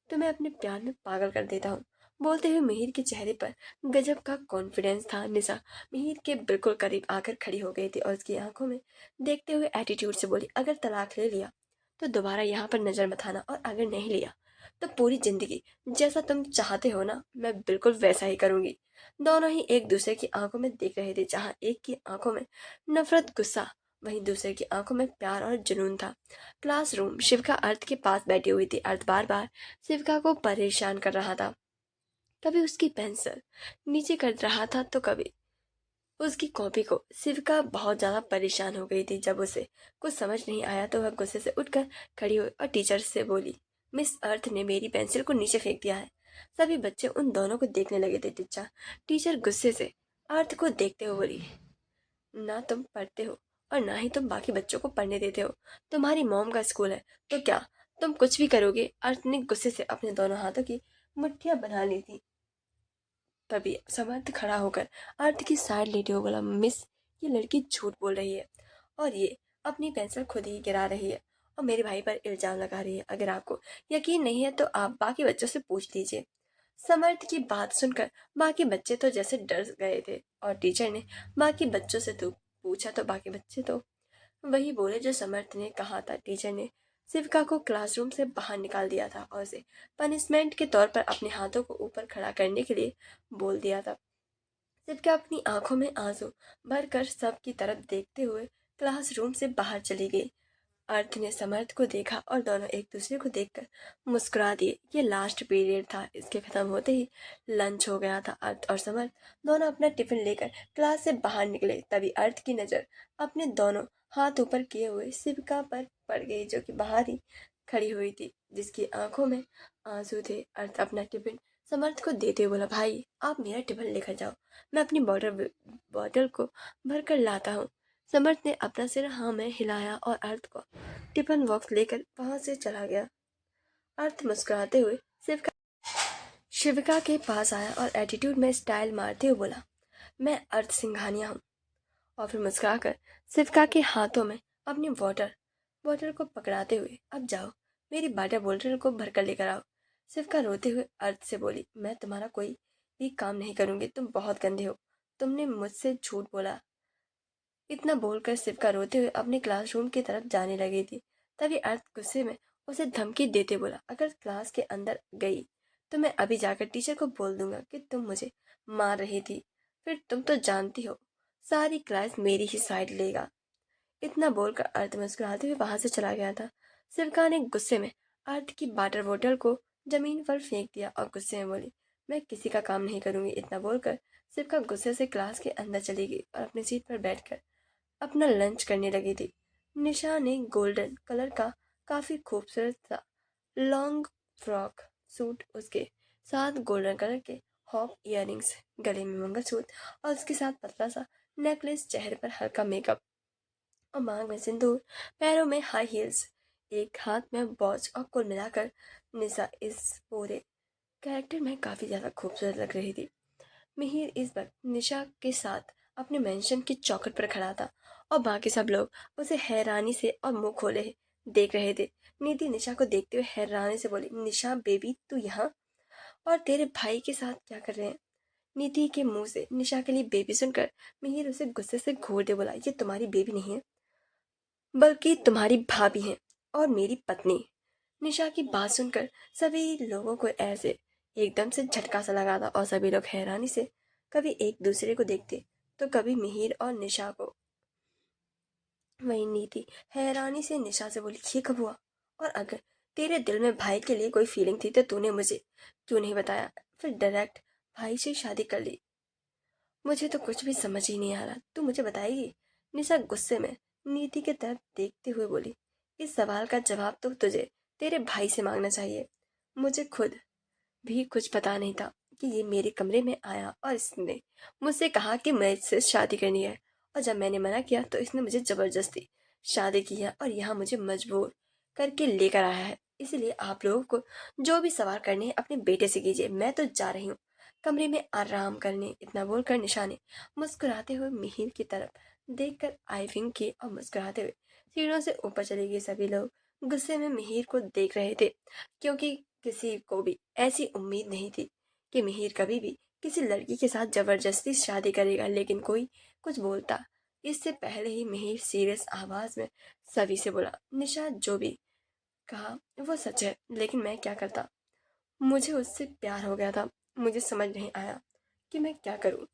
तुम्हें अपने प्यार में पागल कर देता हूँ। बोलते हुए मिहिर के चेहरे पर गजब का कॉन्फिडेंस था। निशा मिहिर के बिल्कुल करीब आकर खड़ी हो गई थी और उसकी आंखों में देखते हुए एटीट्यूड से बोली, अगर तलाक ले लिया तो दोबारा यहाँ पर नजर मत आना, और अगर नहीं लिया तो पूरी जिंदगी जैसा तुम चाहते हो ना, मैं बिल्कुल वैसा ही करूंगी। दोनों ही एक दूसरे की आंखों में देख रहे थे, जहां एक की आंखों में नफरत गुस्सा, वहीं दूसरे की आंखों में प्यार और जुनून था। क्लासरूम शिविका अर्थ के पास बैठी हुई थी। अर्थ बार बार शिविका को परेशान कर रहा था, कभी उसकी पेंसिल नीचे कर रहा था तो कभी उसकी कॉपी को। शिविका बहुत ज्यादा परेशान हो गई थी। जब उसे कुछ समझ नहीं आया तो वह गुस्से से उठकर खड़ी हुई और टीचर से बोली, मिस अर्थ ने मेरी पेंसिल को नीचे फेंक दिया है। सभी बच्चे उन दोनों को देखने लगे थे। टीचर गुस्से से अर्थ को देखते हुए बोली, ना तुम पढ़ते हो और ना ही तुम बाकी बच्चों को पढ़ने देते हो, तुम्हारी मॉम का स्कूल है तो क्या तुम कुछ भी करोगे। अर्थ ने गुस्से से अपने दोनों हाथों की मुट्ठियां बना ली थी। तभी समर्थ खड़ा होकर अर्थ की साइड लेटे हुए बोला, मिस ये लड़की झूठ बोल रही है और ये अपनी पेंसिल खुद ही गिरा रही है और मेरे भाई पर इल्जाम लगा रही है। अगर आपको यकीन नहीं है तो आप बाकी बच्चों से पूछ लीजिए। समर्थ की बात सुनकर बाकी बच्चे तो जैसे डर गए थे, और टीचर ने बाकी बच्चों से तो पूछा तो बाकी बच्चे तो वही बोले जो समर्थ ने कहा था। टीचर ने शिविका को क्लासरूम से बाहर निकाल दिया था और उसे पनिशमेंट के तौर पर अपने हाथों को ऊपर खड़ा करने के लिए बोल दिया था। शिविका अपनी आंखों में आंसू भरकर सबकी तरफ देखते हुए क्लासरूम से बाहर चली गई। अर्थ ने समर्थ को देखा और दोनों एक दूसरे को देखकर मुस्कुरा दिए। ये लास्ट पीरियड था, इसके खत्म होते ही लंच हो गया था। अर्थ और समर्थ दोनों अपना टिफिन लेकर क्लास से बाहर निकले। तभी अर्थ की नजर अपने दोनों हाथ ऊपर किए हुए शिविका पर पड़ गई, जो कि बाहर ही खड़ी हुई थी, जिसकी आंखों में आंसू थे। अर्थ अपना टिफिन समर्थ को देते हुए बोला, भाई आप मेरा टिफिन लेकर जाओ, मैं अपनी बॉटल को भर कर लाता हूँ। समर्थ ने अपना सिर हाँ में हिलाया और अर्थ को टिफिन बॉक्स लेकर वहां से चला गया। अर्थ मुस्कुराते हुए शिविका के पास आया और एटीट्यूड में स्टाइल मारते हुए बोला, मैं अर्थ सिंघानिया हूँ। और फिर मुस्कुराकर शिविका के हाथों में अपनी बॉटल को पकड़ाते हुए, अब जाओ मेरी वाटर बॉटल को भरकर लेकर आओ। शिविका रोते हुए अर्थ से बोली, मैं तुम्हारा कोई भी काम नहीं करूंगी, तुम बहुत गंदे हो, तुमने मुझसे झूठ बोला। इतना बोलकर शिविका रोते हुए अपने क्लासरूम की तरफ जाने लगी थी। तभी अर्थ गुस्से में उसे धमकी देते बोला, अगर क्लास के अंदर गई तो मैं अभी जाकर टीचर को बोल दूंगा कि तुम मुझे मार रही थी, फिर तुम तो जानती हो सारी क्लास मेरी ही साइड लेगा। इतना बोलकर अर्थ मुस्कुराते हुए वहां से चला गया था। शिविका ने गुस्से में अर्थ की वाटर बोतल को जमीन पर फेंक दिया और गुस्से में बोली, मैं किसी का काम नहीं करूंगी। इतना बोलकर शिविका गुस्से से क्लास के अंदर चली गई और अपनी सीट पर बैठकर अपना लंच करने लगी थी। निशा ने गोल्डन कलर का काफी खूबसूरत सा लॉन्ग फ्रॉक सूट, उसके साथ गोल्डन कलर के हॉप इयररिंग्स, गले में मंगलसूत्र और उसके साथ पतला सा नेकलेस, चेहरे पर हल्का मेकअप और मांग में सिंदूर, पैरों में हाई हील्स, एक हाथ में वॉच, और कुल मिलाकर निशा इस पूरे कैरेक्टर में काफी ज्यादा खूबसूरत लग रही थी। मिहिर इस वक्त निशा के साथ अपने मेंशन की चौखट पर खड़ा था और बाकी सब लोग उसे हैरानी से और मुंह खोले देख रहे थे। निधि निशा को देखते हुए हैरानी से बोली, निशा बेबी तू यहाँ और तेरे भाई के साथ क्या कर रहे हैं? निधि के मुंह से निशा के लिए बेबी सुनकर मिहिर उसे गुस्से से घूर दे बोला, ये तुम्हारी बेबी नहीं है बल्कि तुम्हारी भाभी है और मेरी पत्नी। निशा की बात सुनकर सभी लोगों को ऐसे एकदम से झटका सा लगा था और सभी लोग हैरानी से कभी एक दूसरे को देखते तो कभी मिहिर और निशा को। वही नीति हैरानी से निशा से बोली, ये कब हुआ? और अगर तेरे दिल में भाई के लिए कोई फीलिंग थी तो तूने मुझे क्यों नहीं बताया, फिर डायरेक्ट भाई से शादी कर ली? मुझे तो कुछ भी समझ ही नहीं आ रहा, तू मुझे बताएगी? निशा गुस्से में नीति की तरफ देखते हुए बोली, इस सवाल का जवाब तो तुझे तेरे भाई से मांगना चाहिए। मुझे खुद भी कुछ पता नहीं था कि ये मेरे कमरे में आया और इसने मुझसे कहा कि मैं इससे शादी करनी है, और जब मैंने मना किया तो इसने मुझे जबरदस्ती शादी की है और यहाँ मुझे मजबूर करके लेकर आया है। इसलिए आप लोगों को जो भी सवाल करने हैं अपने बेटे से कीजिए, मैं तो जा रही हूँ कमरे में आराम करने। इतना बोलकर निशा ने मुस्कुराते हुए मिहिर की तरफ देखकर आई विंक की और मुस्कुराते हुए सीढ़ियों से ऊपर चले गए। सभी लोग गुस्से में मिहिर को देख रहे थे क्योंकि किसी को भी ऐसी उम्मीद नहीं थी कि मिहिर कभी भी किसी लड़की के साथ जबरदस्ती शादी करेगा, लेकिन कोई कुछ बोलता इससे पहले ही मिहिर सीरियस आवाज में सभी से बोला, निशा जो भी कहा वो सच है, लेकिन मैं क्या करता? मुझे उससे प्यार हो गया था। मुझे समझ नहीं आया कि मैं क्या करूं।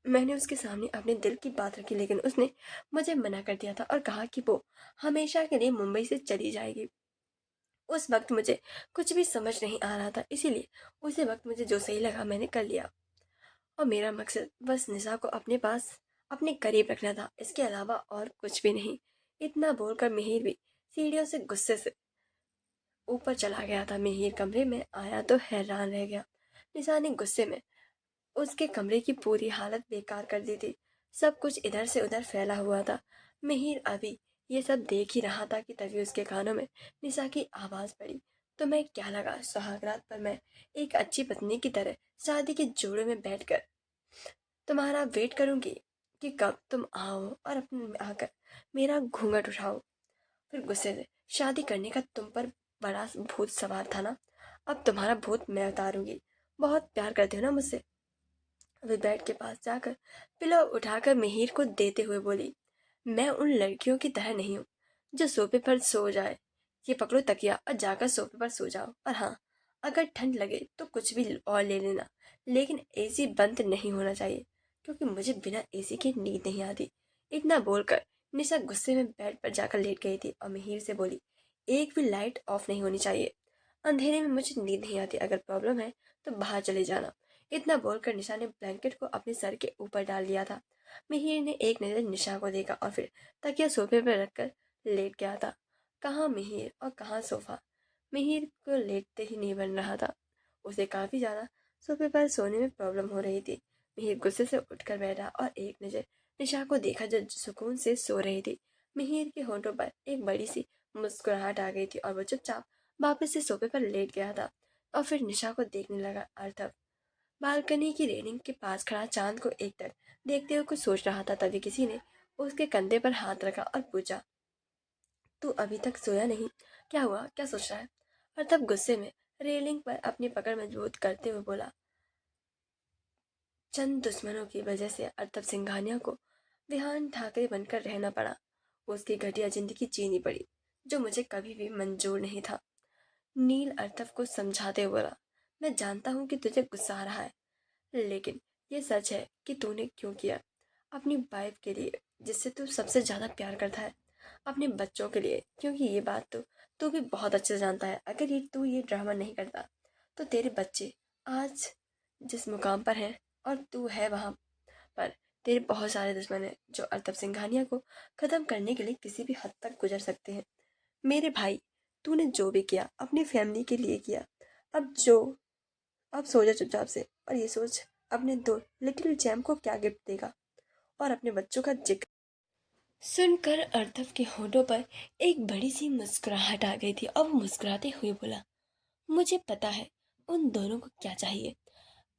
मैंने उसके सामने अपने दिल की बात रखी, लेकिन उसने मुझे मना कर दिया था और कहा कि वो हमेशा के लिए मुंबई से चली जाएगी। उस वक्त मुझे कुछ भी समझ नहीं आ रहा था, इसीलिए उसी वक्त मुझे जो सही लगा मैंने कर लिया, और मेरा मकसद बस निशा को अपने पास अपने करीब रखना था, इसके अलावा और कुछ भी नहीं। इतना बोलकर मिहिर भी सीढ़ियों से गुस्से से ऊपर चला गया था। मिहिर कमरे में आया तो हैरान रह गया। निशा ने गुस्से में उसके कमरे की पूरी हालत बेकार कर दी थी। सब कुछ इधर से उधर फैला हुआ था। मिहिर अभी ये सब देख ही रहा था कि तभी उसके कानों में निशा की आवाज पड़ी, तो मैं क्या लगा सुहागरात पर मैं एक अच्छी पत्नी की तरह शादी के जोड़े में बैठकर तुम्हारा वेट करूंगी कि कब तुम आओ और अपने आकर मेरा घूंघट उठाओ। फिर गुस्से से, शादी करने का तुम पर बड़ा भूत सवार था ना, अब तुम्हारा भूत मैं उतारूंगी। बहुत प्यार करते हो ना मुझसे? वे बेड के पास जाकर पिलो उठाकर मिहिर को देते हुए बोली, मैं उन लड़कियों की तरह नहीं हूँ जो सोफे पर सो जाए। ये पकड़ो तकिया और जाकर सोफे पर सो जाओ, और हाँ, अगर ठंड लगे तो कुछ भी और ले लेना, लेकिन एसी बंद नहीं होना चाहिए क्योंकि मुझे बिना एसी के नींद नहीं आती। इतना बोलकर निशा गुस्से में बेड पर जाकर लेट गई थी और मिहिर से बोली, एक भी लाइट ऑफ नहीं होनी चाहिए, अंधेरे में मुझे नींद नहीं आती, अगर प्रॉब्लम है तो बाहर चले जाना। इतना बोलकर निशा ने ब्लैंकेट को अपने सर के ऊपर डाल लिया था। मिहिर ने एक नजर निशा को देखा और फिर तकिया सोफे पर रखकर लेट गया था। कहाँ मिहिर और कहाँ सोफा? मिहिर को लेटते ही नहीं बन रहा था, उसे काफी ज्यादा सोफे पर सोने में प्रॉब्लम हो रही थी। मिहिर गुस्से से उठकर बैठा और एक नजर निशा को देखा जो सुकून से सो रही थी। मिहिर के होठों पर एक बड़ी सी मुस्कुराहट आ गई थी और वो चुपचाप वापस से सोफे पर लेट गया था और फिर निशा को देखने लगा। अर्थव बालकनी की रेलिंग के पास खड़ा चांद को एकटक देखते हुए कुछ सोच रहा था, तभी किसी ने उसके कंधे पर हाथ रखा और पूछा, तू अभी तक सोया नहीं? क्या हुआ, क्या सोच रहा है? अर्थव गुस्से में रेलिंग पर अपनी पकड़ मजबूत करते हुए बोला, चंद दुश्मनों की वजह से अर्थव सिंघानिया को विहान ठाकरे बनकर रहना पड़ा। उसकी घटिया जिंदगी जीनी पड़ी जो मुझे कभी भी मंजूर नहीं था। नील अर्थव को समझाते हुए बोला, मैं जानता हूँ कि तुझे गुस्सा आ रहा है, लेकिन ये सच है कि तूने क्यों किया। अपनी वाइफ के लिए जिससे तू सबसे ज्यादा प्यार करता है, अपने बच्चों के लिए, क्योंकि ये बात तो तू भी बहुत अच्छे से जानता है। अगर तू ये ड्रामा नहीं करता तो तेरे बच्चे आज जिस मुकाम पर हैं और तू है वहां पर, तेरे बहुत सारे दुश्मन हैं जो अर्थव सिंघानिया को खत्म करने के लिए किसी भी हद तक गुजर सकते हैं। मेरे भाई, तूने जो भी किया अपनी फैमिली के लिए किया। अब सो जा चुपचाप से और ये सोच अपने दो लिटिल जैम को क्या गिफ्ट देगा। और अपने बच्चों का जिक्र सुनकर अर्थव के होठों पर एक बड़ी सी मुस्कुराहट आ गई थी और वो मुस्कुराते हुए बोला, मुझे पता है उन दोनों को क्या चाहिए।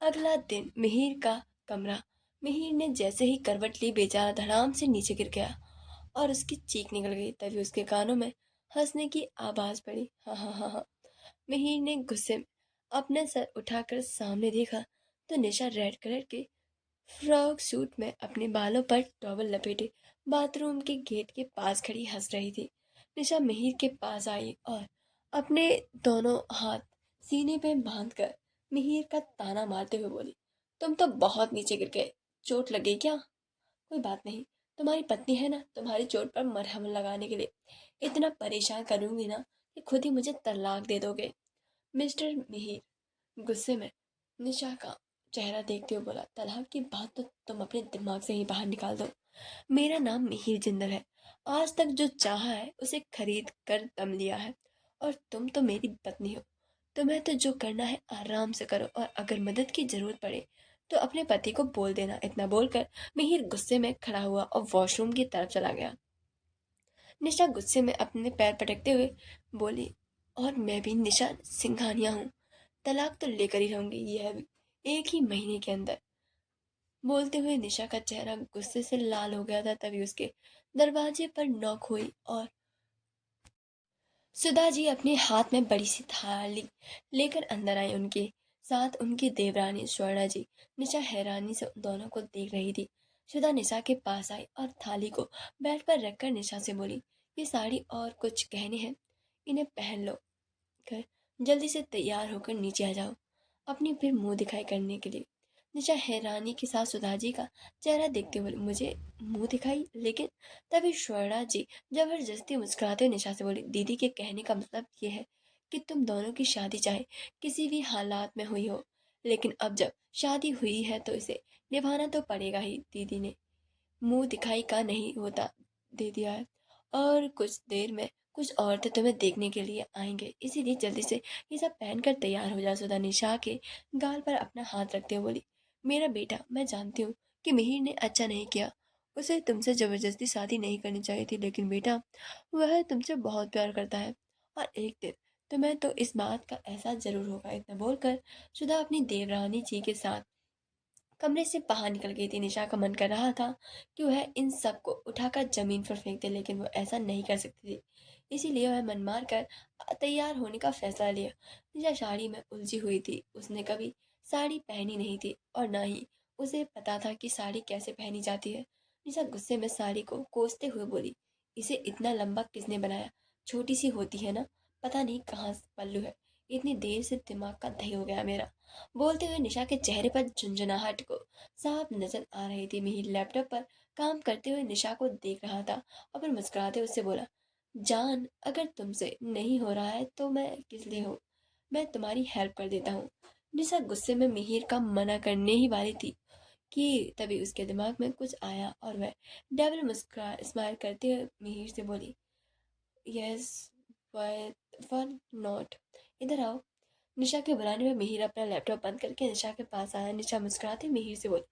अगला दिन मिहिर का कमरा, मिहिर ने जैसे ही करवट ली बेचारा धड़ाम से नीचे गिर गया और उसकी चीख निकल गई। तभी उसके कानों में हंसने की आवाज पड़ी। हाँ हाँ हाँ हाँ। मिहिर ने गुस्से में अपना सर उठाकर सामने देखा तो निशा रेड कलर के फ्रॉक सूट में अपने बालों पर टॉवल लपेटे बाथरूम के गेट के पास खड़ी हंस रही थी। निशा मिहिर के पास आई और अपने दोनों हाथ सीने पे बांधकर मिहिर का ताना मारते हुए बोली, तुम तो बहुत नीचे गिर गए, चोट लगी क्या? कोई बात नहीं, तुम्हारी पत्नी है ना, तुम्हारी चोट पर मरहम लगाने के लिए इतना परेशान करूंगी ना कि खुद ही मुझे तलाक दे दोगे। मिस्टर मिहिर गुस्से में निशा का चेहरा देखते हुए बोला, तलाक की बात तो तुम अपने दिमाग से ही बाहर निकाल दो। मेरा नाम मिहिर जिंदल है। आज तक जो चाहा है उसे खरीद कर दम लिया है। और तुम तो मेरी पत्नी हो। तुम्हें तो जो करना है आराम से करो, और अगर मदद की जरूरत पड़े तो अपने पति को बोल देना। इतना बोलकर मिहिर गुस्से में खड़ा हुआ और वॉशरूम की तरफ चला गया। निशा गुस्से में अपने पैर पटकते हुए बोली, और मैं भी निशा सिंघानिया हूँ। तलाक तो लेकर ही रहूंगी, यह भी 1 ही महीने के अंदर। बोलते हुए निशा का चेहरा गुस्से से लाल हो गया था। तभी उसके दरवाजे पर नॉक हुई और सुधा जी अपने हाथ में बड़ी सी थाली लेकर अंदर आई। उनके साथ उनकी देवरानी स्वर्णा जी। निशा हैरानी से उन दोनों को देख रही थी। सुधा निशा के पास आई और थाली को बेड पर रखकर निशा से बोली, ये साड़ी और कुछ गहने हैं, इन्हें पहन लो कर जल्दी से तैयार होकर नीचे आ जाओ अपनी फिर मुंह दिखाई करने के लिए। निशा हैरानी के साथ सुधा जी का चेहरा देखते हुए, मुझे मुंह दिखाई? लेकिन तभी श्वर्णा जी जबरदस्ती मुस्कुराते हुए निशा से बोली, दीदी के कहने का मतलब ये है कि तुम दोनों की शादी चाहे किसी भी हालात में हुई हो, लेकिन अब जब शादी हुई है तो इसे निभाना तो पड़ेगा ही। दीदी ने मुंह दिखाई का नहीं होता दे दिया है, और कुछ देर में कुछ औरतें तुम्हें देखने के लिए आएंगे, इसीलिए जल्दी से ये सब पहनकर तैयार हो जा। सुधा निशा के गाल पर अपना हाथ रखते हुए बोली, मेरा बेटा, मैं जानती हूँ कि मिहिर ने अच्छा नहीं किया, उसे तुमसे जबरदस्ती शादी नहीं करनी चाहिए थी, लेकिन बेटा वह तुमसे बहुत प्यार करता है, और एक दिन तुम्हें तो इस बात का एहसास जरूर होगा। इतना बोलकर सुधा अपनी देवरानी जी के साथ कमरे से बाहर निकल गई थी। निशा का मन कर रहा था कि वह इन सबको उठाकर जमीन पर फेंक दे, लेकिन वो ऐसा नहीं कर सकती थी। इसीलिए वह मन मार कर तैयार होने का फैसला लिया। निशा साड़ी में उलझी हुई थी। उसने कभी साड़ी पहनी नहीं थी और ना ही उसे पता था कि साड़ी कैसे पहनी जाती है। निशा गुस्से में साड़ी को कोसते हुए बोली, इसे इतना लंबा किसने बनाया? छोटी सी होती है ना, पता नहीं कहाँ पल्लू है। इतनी देर से दिमाग का दही हो गया मेरा। बोलते हुए निशा के चेहरे पर झुंझुनाहट को साफ नजर आ रही थी। मिहिर लैपटॉप पर काम करते हुए निशा को देख रहा था और फिर मुस्कुराते उससे बोला, जान, अगर तुमसे नहीं हो रहा है तो मैं किस लिए हूँ, मैं तुम्हारी हेल्प कर देता हूँ। निशा गुस्से में मिहिर का मना करने ही वाली थी कि तभी उसके दिमाग में कुछ आया और वह डबल मुस्कुरा स्माइल करते हुए मिहिर से बोली, यस, वन नॉट, इधर आओ। निशा के बुलाने में मिहिर अपना लैपटॉप बंद करके निशा के पास आया। निशा मुस्कुराते मिहिर से बोली,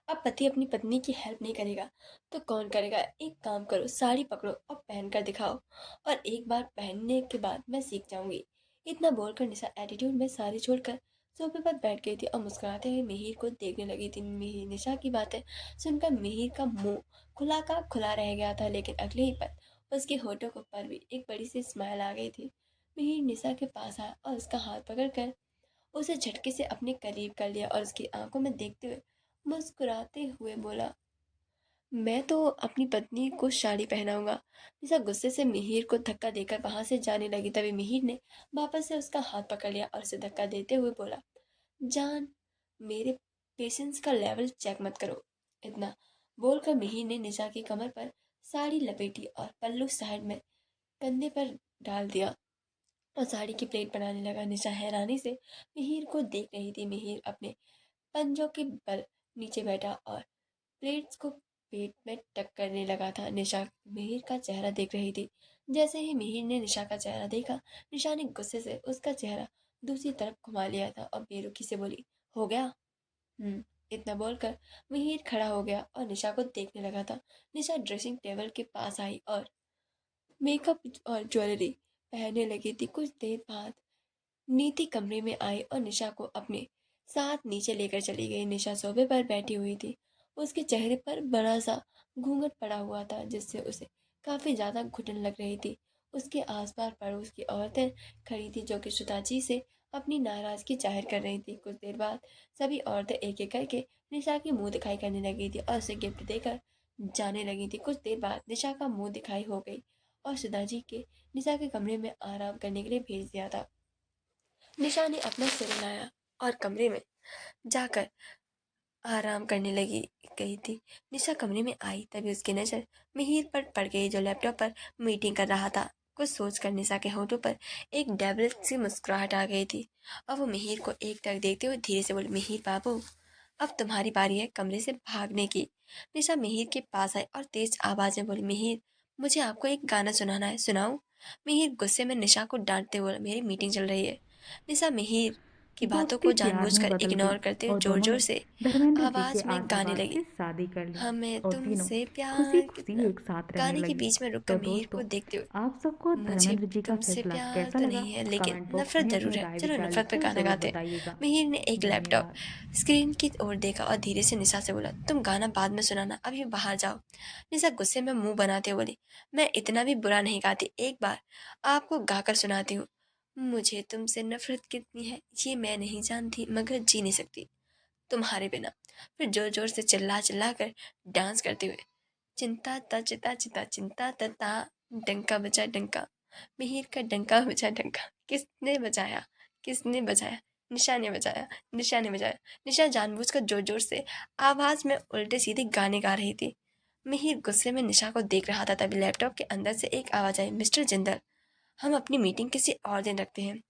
अब पति अपनी पत्नी की हेल्प नहीं करेगा तो कौन करेगा? एक काम करो, साड़ी पकड़ो और पहन कर दिखाओ, और एक बार पहनने के बाद मैं सीख जाऊंगी। इतना बोलकर निशा एटीट्यूड में साड़ी छोड़कर सोफे पर बैठ गई थी और मुस्कुराते हुए मिहिर को देखने लगी थी। मिहिर निशा की बातें सुनकर मिहिर का मुंह खुला का खुला रह गया था, लेकिन अगले ही पल उसके होठों को पर भी एक बड़ी सी स्माइल आ गई थी। मिहिर निशा के पास आया और उसका हाथ पकड़कर उसे झटके से अपने करीब कर लिया और उसकी आंखों में देखते हुए मुस्कुराते हुए बोला, मैं तो अपनी पत्नी को साड़ी पहनाऊंगा। निशा गुस्से से मिहिर को धक्का देकर वहां से जाने लगी। तभी मिहिर ने वापस से उसका हाथ पकड़ लिया और उसे धक्का देते हुए बोला, जान, मेरे पेशेंस का लेवल चेक मत करो। इतना बोलकर मिहिर ने निशा की कमर पर साड़ी लपेटी और पल्लू साइड में कंधे पर डाल दिया और साड़ी की प्लेट बनाने लगा। निशा हैरानी से मिहिर को देख रही थी। मिहिर अपने पंजों के बल नीचे बैठा और प्लेट्स को पेट में टक करने लगा था। निशा मिहिर का चेहरा देख रही थी। जैसे ही मिहिर ने निशा का चेहरा देखा, निशा ने गुस्से से उसका चेहरा दूसरी तरफ घुमा लिया था और बेरुखी से बोली, हो गया? हम्म। इतना बोलकर मिहिर खड़ा हो गया और निशा को देखने लगा था। निशा ड्रेसिंग टेबल के पास आई और मेकअप और ज्वेलरी पहनने लगी थी। कुछ देर बाद नीति कमरे में आई और निशा को अपने साथ नीचे लेकर चली गई। निशा सोफे पर बैठी हुई थी। उसके चेहरे पर बड़ा सा घूंघट पड़ा हुआ था जिससे उसे काफी ज्यादा घुटन लग रही थी। उसके आसपास पड़ोस की औरतें खड़ी थी जो कि सुताजी से अपनी नाराजगी जाहिर कर रही थी। कुछ देर बाद सभी औरतें एक एक करके निशा की मुंह दिखाई करने लगी थी और उसे गिफ्ट देकर जाने लगी थी। कुछ देर बाद निशा का मुंह दिखाई हो गई और सुधाजी के निशा के कमरे में आराम करने के लिए भेज दिया था। निशा ने अपना सिर हिलाया और कमरे में जाकर आराम करने लगी गई थी। निशा कमरे में आई तभी उसकी नजर मिहिर पर पड़ गई जो लैपटॉप पर मीटिंग कर रहा था। कुछ सोचकर निशा के होठों पर एक डेविल सी मुस्कुराहट आ गई थी और वो मिहिर को एक टक देखते हुए धीरे से बोली, मिहिर बाबू, अब तुम्हारी बारी है कमरे से भागने की। निशा मिहिर के पास आई और तेज आवाज में बोली, मिहिर, मुझे आपको एक गाना सुनाना है, सुनाऊं? मिहिर गुस्से में निशा को डांटते हुए, मेरी मीटिंग चल रही है। निशा मिहिर की बातों दोस्ती को प्यार में जानबूझकर बदल गई इग्नोर करते हुए और जोर दोनों जोर ने से धर्मेंद्र जी के आवाज में गाने आशीर्वाद लगी। से शादी कर ली हमें और तीनों तुमसे खुशी प्यार खुशी कितना। एक साथ रहने गाने के लगी। बीच में रुककर तो मिहिर दोस्तों, को देखते हुए, आप सबको मुझे धर्मेंद्र जी का तुमसे फैसला प्यार कैसा तो लगा? नहीं है लेकिन कमेंट बॉक्स नफरत में जरूर अपने है। राय चलो विचार नफरत पे लिखकर गाना ज़रूर गाते हैं। बताइएगा। मिहिर ने एक लैपटॉप धन्यवाद। स्क्रीन की ओर देखा और धीरे से निशा से बोला, तुम गाना बाद में सुनाना, अभी बाहर जाओ। निशा गुस्से में मुंह बनाते हुए बोली, मैं इतना भी बुरा नहीं गाती, एक बार आपको गाकर सुनाती हूँ। मुझे तुमसे नफरत कितनी है ये मैं नहीं जानती, मगर जी नहीं सकती तुम्हारे बिना। फिर जोर जोर से चिल्ला चिल्ला कर डांस करते हुए, चिंता ता चिता चिता चिंता ता डंका बजा डंका, मिहिर का डंका बजा डंका। किसने बजाया? किसने बजाया? निशा ने बजाया। निशा ने बजाया। निशा जानबूझकर जोर जोर से आवाज में उल्टे सीधे गाने गा रही थी। मिहिर गुस्से में निशा को देख रहा था तभी लैपटॉप के अंदर से एक आवाज आई, मिस्टर जिंदल, हम अपनी मीटिंग किसी और दिन रखते हैं।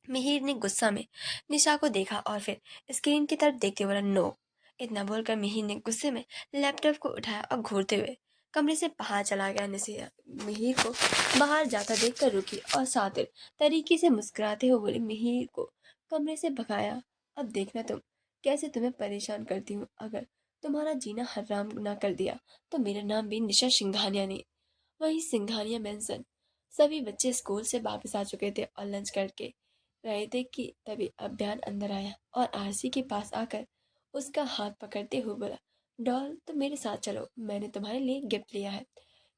मिहिर ने गुस्सा में निशा को देखा और फिर स्क्रीन की तरफ देखते बोला, नो। इतना बोलकर मिहिर ने गुस्से में लैपटॉप को उठाया और घूरते हुए कमरे से बाहर चला गया। निशा मिहिर को बाहर जाता देखकर रुकी और सातिर तरीके से मुस्कुराते हुए बोली, मिहिर को कमरे से भगाया, अब देखना तुम कैसे तुम्हें परेशान करती हूँ। अगर तुम्हारा जीना हराम ना कर दिया तो मेरा नाम भी निशा सिंघानिया नहीं। वही सिंघानिया मेंशन। सभी बच्चे स्कूल से वापस आ चुके थे और लंच करके रहे थे कि तभी अभियान अंदर आया और आरसी के पास आकर उसका हाथ पकड़ते हुए बोला, डॉल तुम मेरे साथ चलो, मैंने तुम्हारे लिए गिफ्ट लिया है।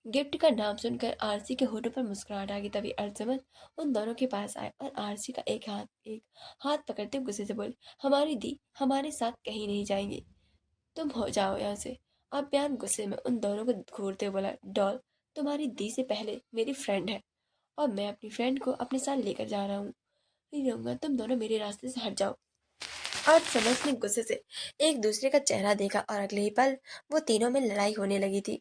गिफ्ट का नाम सुनकर आरसी के होठों पर मुस्कुराहट आ गई। तभी अर्जुमन उन दोनों के पास आए और आरसी का एक हाथ पकड़ते हुए गुस्से से बोले, हमारी दी हमारे साथ कहीं नहीं जाएंगी, तुम हो जाओ यहाँ से। अभियान गुस्से में उन दोनों को घूरते हुए बोला, डॉल तुम्हारी दी से पहले मेरी फ्रेंड है और मैं अपनी फ्रेंड को अपने साथ लेकर जा रहा हूँ, नहीं रहूंगा, तुम दोनों मेरे रास्ते से हट जाओ। और समझ ने गुस्से से एक दूसरे का चेहरा देखा और अगले ही पल वो तीनों में लड़ाई होने लगी थी।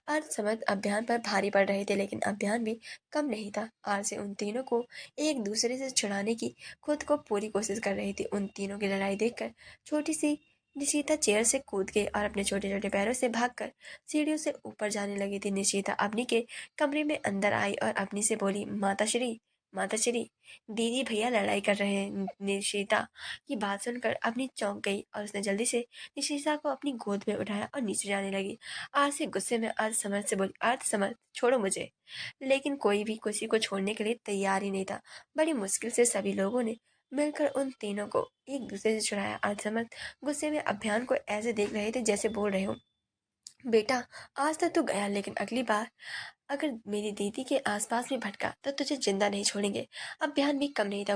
अर्थ समझ अभियान पर भारी पड़ रहे थे लेकिन अभियान भी कम नहीं था। आर से उन तीनों को एक दूसरे से छुड़ाने की खुद को पूरी कोशिश कर रही थी। उन तीनों की लड़ाई देखकर छोटी सी निशिता चेयर से कूद गई और अपने छोटे छोटे पैरों से भागकर सीढ़ियों से ऊपर जाने लगी थी। निशिता अपनी के कमरे में अंदर आई और अपनी से बोली, माता श्री, दीदी भैया लड़ाई कर रहे हैं। निशिता की बात सुनकर अपनी चौंक गई और उसने जल्दी से निशिता को अपनी गोद में उठाया और नीचे जाने लगी। आज से गुस्से में अर्थ समझ से बोली, अर्थ समझ छोड़ो मुझे। लेकिन कोई भी किसी को छोड़ने के लिए तैयार ही नहीं था। बड़ी मुश्किल से सभी लोगों ने मिलकर उन तीनों को एक दूसरे से छुड़ाया। अर्थ समझ गुस्से में अभियान को ऐसे देख रहे थे जैसे बोल रहे हो, बेटा आज तक तो गया लेकिन अगली बार अगर मेरी दीदी के आसपास भी भटका तो तुझे जिंदा नहीं छोड़ेंगे। अब ध्यान भी कम नहीं था,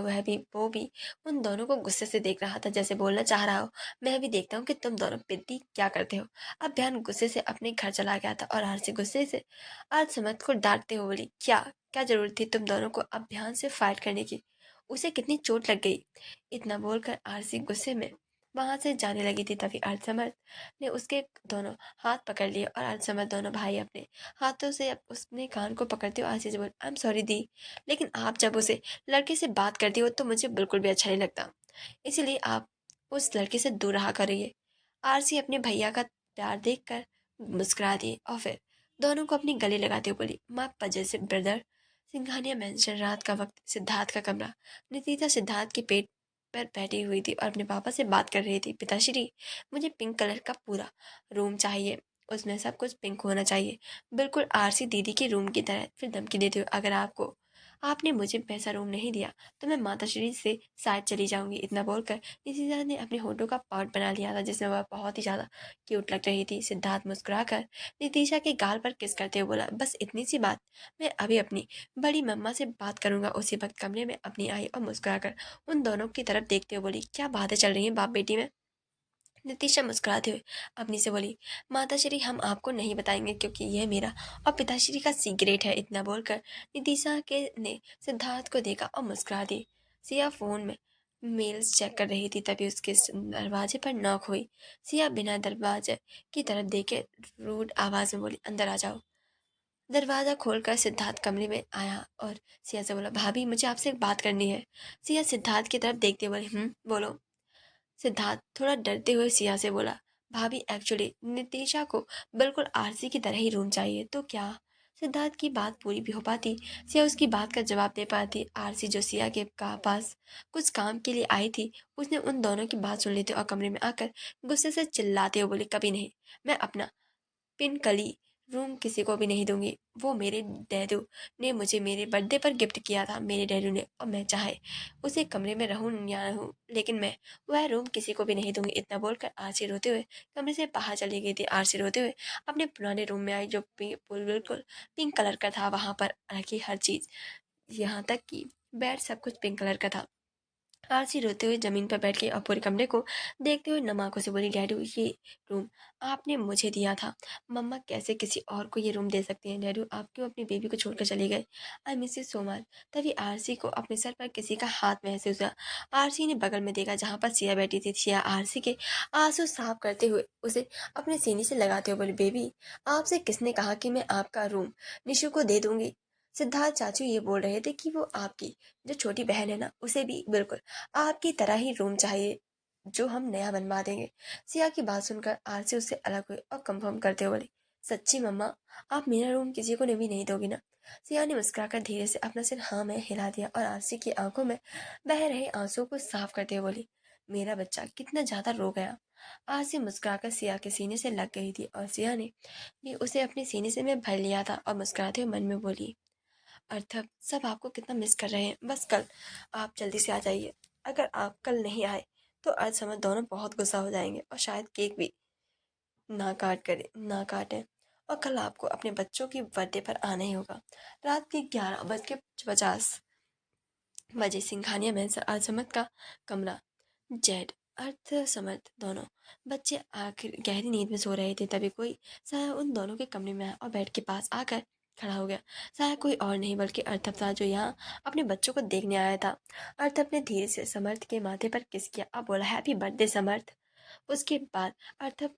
वो भी उन दोनों को गुस्से से देख रहा था जैसे बोलना चाह रहा हो, मैं भी देखता हूँ कि तुम दोनों पिद्दी क्या करते हो। अब ध्यान गुस्से से अपने घर चला गया था और हर्षी गुस्से से आज समत को डांटते हुए बोली, क्या क्या जरूरत थी तुम दोनों को अब ध्यान से फाइट करने की, उसे कितनी चोट लग गई। इतना बोलकर आरसी गुस्से में वहां से जाने लगी थी तभी अर्धसमर ने उसके दोनों हाथ पकड़ लिए और अर्धसमर दोनों भाई अपने हाथों से अब उसने कान को पकड़ते हुए आशीष बोल, आई एम सॉरी दी, लेकिन आप जब उसे लड़के से बात करती हो तो मुझे बिल्कुल भी अच्छा नहीं लगता, इसीलिए आप उस लड़के से दूर रहा करिए। आरसी अपने भैया का प्यार देखकर मुस्कुरा दी और फिर दोनों को अपनी गले लगाते हुए बोली, माँ पजल से ब्रदर। सिंघानिया मेंशन रात का वक्त, सिद्धार्थ का कमरा। नितिता सिद्धार्थ के पेट पर बैठी हुई थी और अपने पापा से बात कर रही थी, पिताश्री मुझे पिंक कलर का पूरा रूम चाहिए, उसमें सब कुछ पिंक होना चाहिए, बिल्कुल आरसी दीदी के रूम की तरह। फिर धमकी देती हुई, अगर आपको आपने मुझे वैसा रूम नहीं दिया तो मैं माताश्री से शायद चली जाऊंगी। इतना बोलकर नितिशा ने अपने होठों का पार्ट बना लिया था, जिसमें वह बहुत ही ज्यादा क्यूट लग रही थी। सिद्धार्थ मुस्कुराकर नितिशा के गाल पर किस करते हुए बोला, बस इतनी सी बात, मैं अभी अपनी बड़ी मम्मा से बात करूंगा। उसी वक्त कमरे में अपनी आई और मुस्कुराकर उन दोनों की तरफ देखते हुए बोली, क्या बातें चल रही हैं बाप बेटी में? नितिशा मुस्कुराते हुए अपनी से बोली, माताश्री हम आपको नहीं बताएंगे क्योंकि यह मेरा और पिताश्री का सीक्रेट है। इतना बोलकर नितिशा के ने सिद्धार्थ को देखा और मुस्कुरा दी। सिया फोन में मेल्स चेक कर रही थी, तभी उसके दरवाजे पर नॉक हुई। सिया बिना दरवाजे की तरफ देखे रूड आवाज में बोली, अंदर आ जाओ। दरवाजा खोलकर सिद्धार्थ कमरे में आया और सिया से बोला, भाभी मुझे आपसे एक बात करनी है। सिया सिद्धार्थ की तरफ देखते बोली, बोलो। सिद्धार्थ थोड़ा डरते हुए सिया से बोला, भाभी एक्चुअली नितिशा को बिल्कुल आरसी की तरह ही रूम चाहिए, तो क्या? सिद्धार्थ की बात पूरी भी हो पाती, सिया उसकी बात का जवाब दे पाती। आरसी जो सिया के पास कुछ काम के लिए आई थी, उसने उन दोनों की बात सुन ली थी और कमरे में आकर गुस्से से चिल्लाते हुए बोली, कभी नहीं, मैं अपना पिन कली रूम किसी को भी नहीं दूंगी। वो मेरे डैडू ने मुझे मेरे बर्थडे पर गिफ्ट किया था, मेरे डैडू ने, और मैं चाहे उसे कमरे में रहूं या ना रहूं, लेकिन मैं वह रूम किसी को भी नहीं दूंगी। इतना बोलकर आरसी रोते हुए कमरे से बाहर चली गई थी। आरसी रोते हुए अपने पुराने रूम में आई, जो बिल्कुल पिंक कलर का था। वहां पर रखी हर चीज, यहाँ तक कि बेड, सब कुछ पिंक कलर का था। आरसी रोते हुए जमीन पर बैठ के और पूरे कमरे को देखते हुए नम आंखों से बोली, डैडू ये रूम आपने मुझे दिया था, मम्मा कैसे किसी और को ये रूम दे सकती हैं? डैडू आप क्यों अपनी बेबी को छोड़कर चले गए? I miss you so much. तभी आरसी को अपने सर पर किसी का हाथ महसूस हुआ। आरसी ने बगल में देखा जहां पर सिया बैठी थी। सिया आरसी के आंसू साफ करते हुए उसे अपने सीने से लगाते हुए बोली, बेबी आपसे किसने कहा कि मैं आपका रूम निशु को दे दूंगी? सिद्धार्थ चाचू ये बोल रहे थे कि वो आपकी जो छोटी बहन है ना, उसे भी बिल्कुल आपकी तरह ही रूम चाहिए, जो हम नया बनवा देंगे। सिया की बात सुनकर आरसी उससे अलग हुई और कंफर्म करते हुए बोली, सच्ची मम्मा आप मेरा रूम किसी को भी नहीं दोगी ना? सिया ने मुस्कुराकर धीरे से अपना सिर हाँ में हिला दिया और आरसी की आंखों में बह रहे आंसुओं को साफ करते हुए बोली, मेरा बच्चा कितना ज्यादा रो गया। आरसी मुस्कुराकर सिया के सीने से लग गई थी और सिया ने भी उसे अपने सीने से में भर लिया था और मुस्कुराते हुए मन में बोली, अर्थव सब आपको कितना मिस कर रहे हैं, बस कल आप जल्दी से आ जाइए। अगर आप कल नहीं आए तो आज समझ दोनों बहुत गुस्सा हो जाएंगे और शायद केक भी ना काटें। और कल आपको अपने बच्चों की बर्थडे पर आना ही होगा। रात के 11:50 सिंघानिया में अजमत का कमरा, जेड अर्थ समर्थ दोनों बच्चे आखिर गहरी नींद में सो रहे थे। तभी कोई साया उन दोनों के कमरे में आया और बेड के पास आकर खड़ा हो गया। साया कोई और नहीं बल्कि अर्थव था, जो यहाँ अपने बच्चों को देखने आया था। अर्थव ने धीरे से समर्थ के माथे पर किस किया और बोला, हैप्पी बर्थडे समर्थ। उसके बाद अर्थव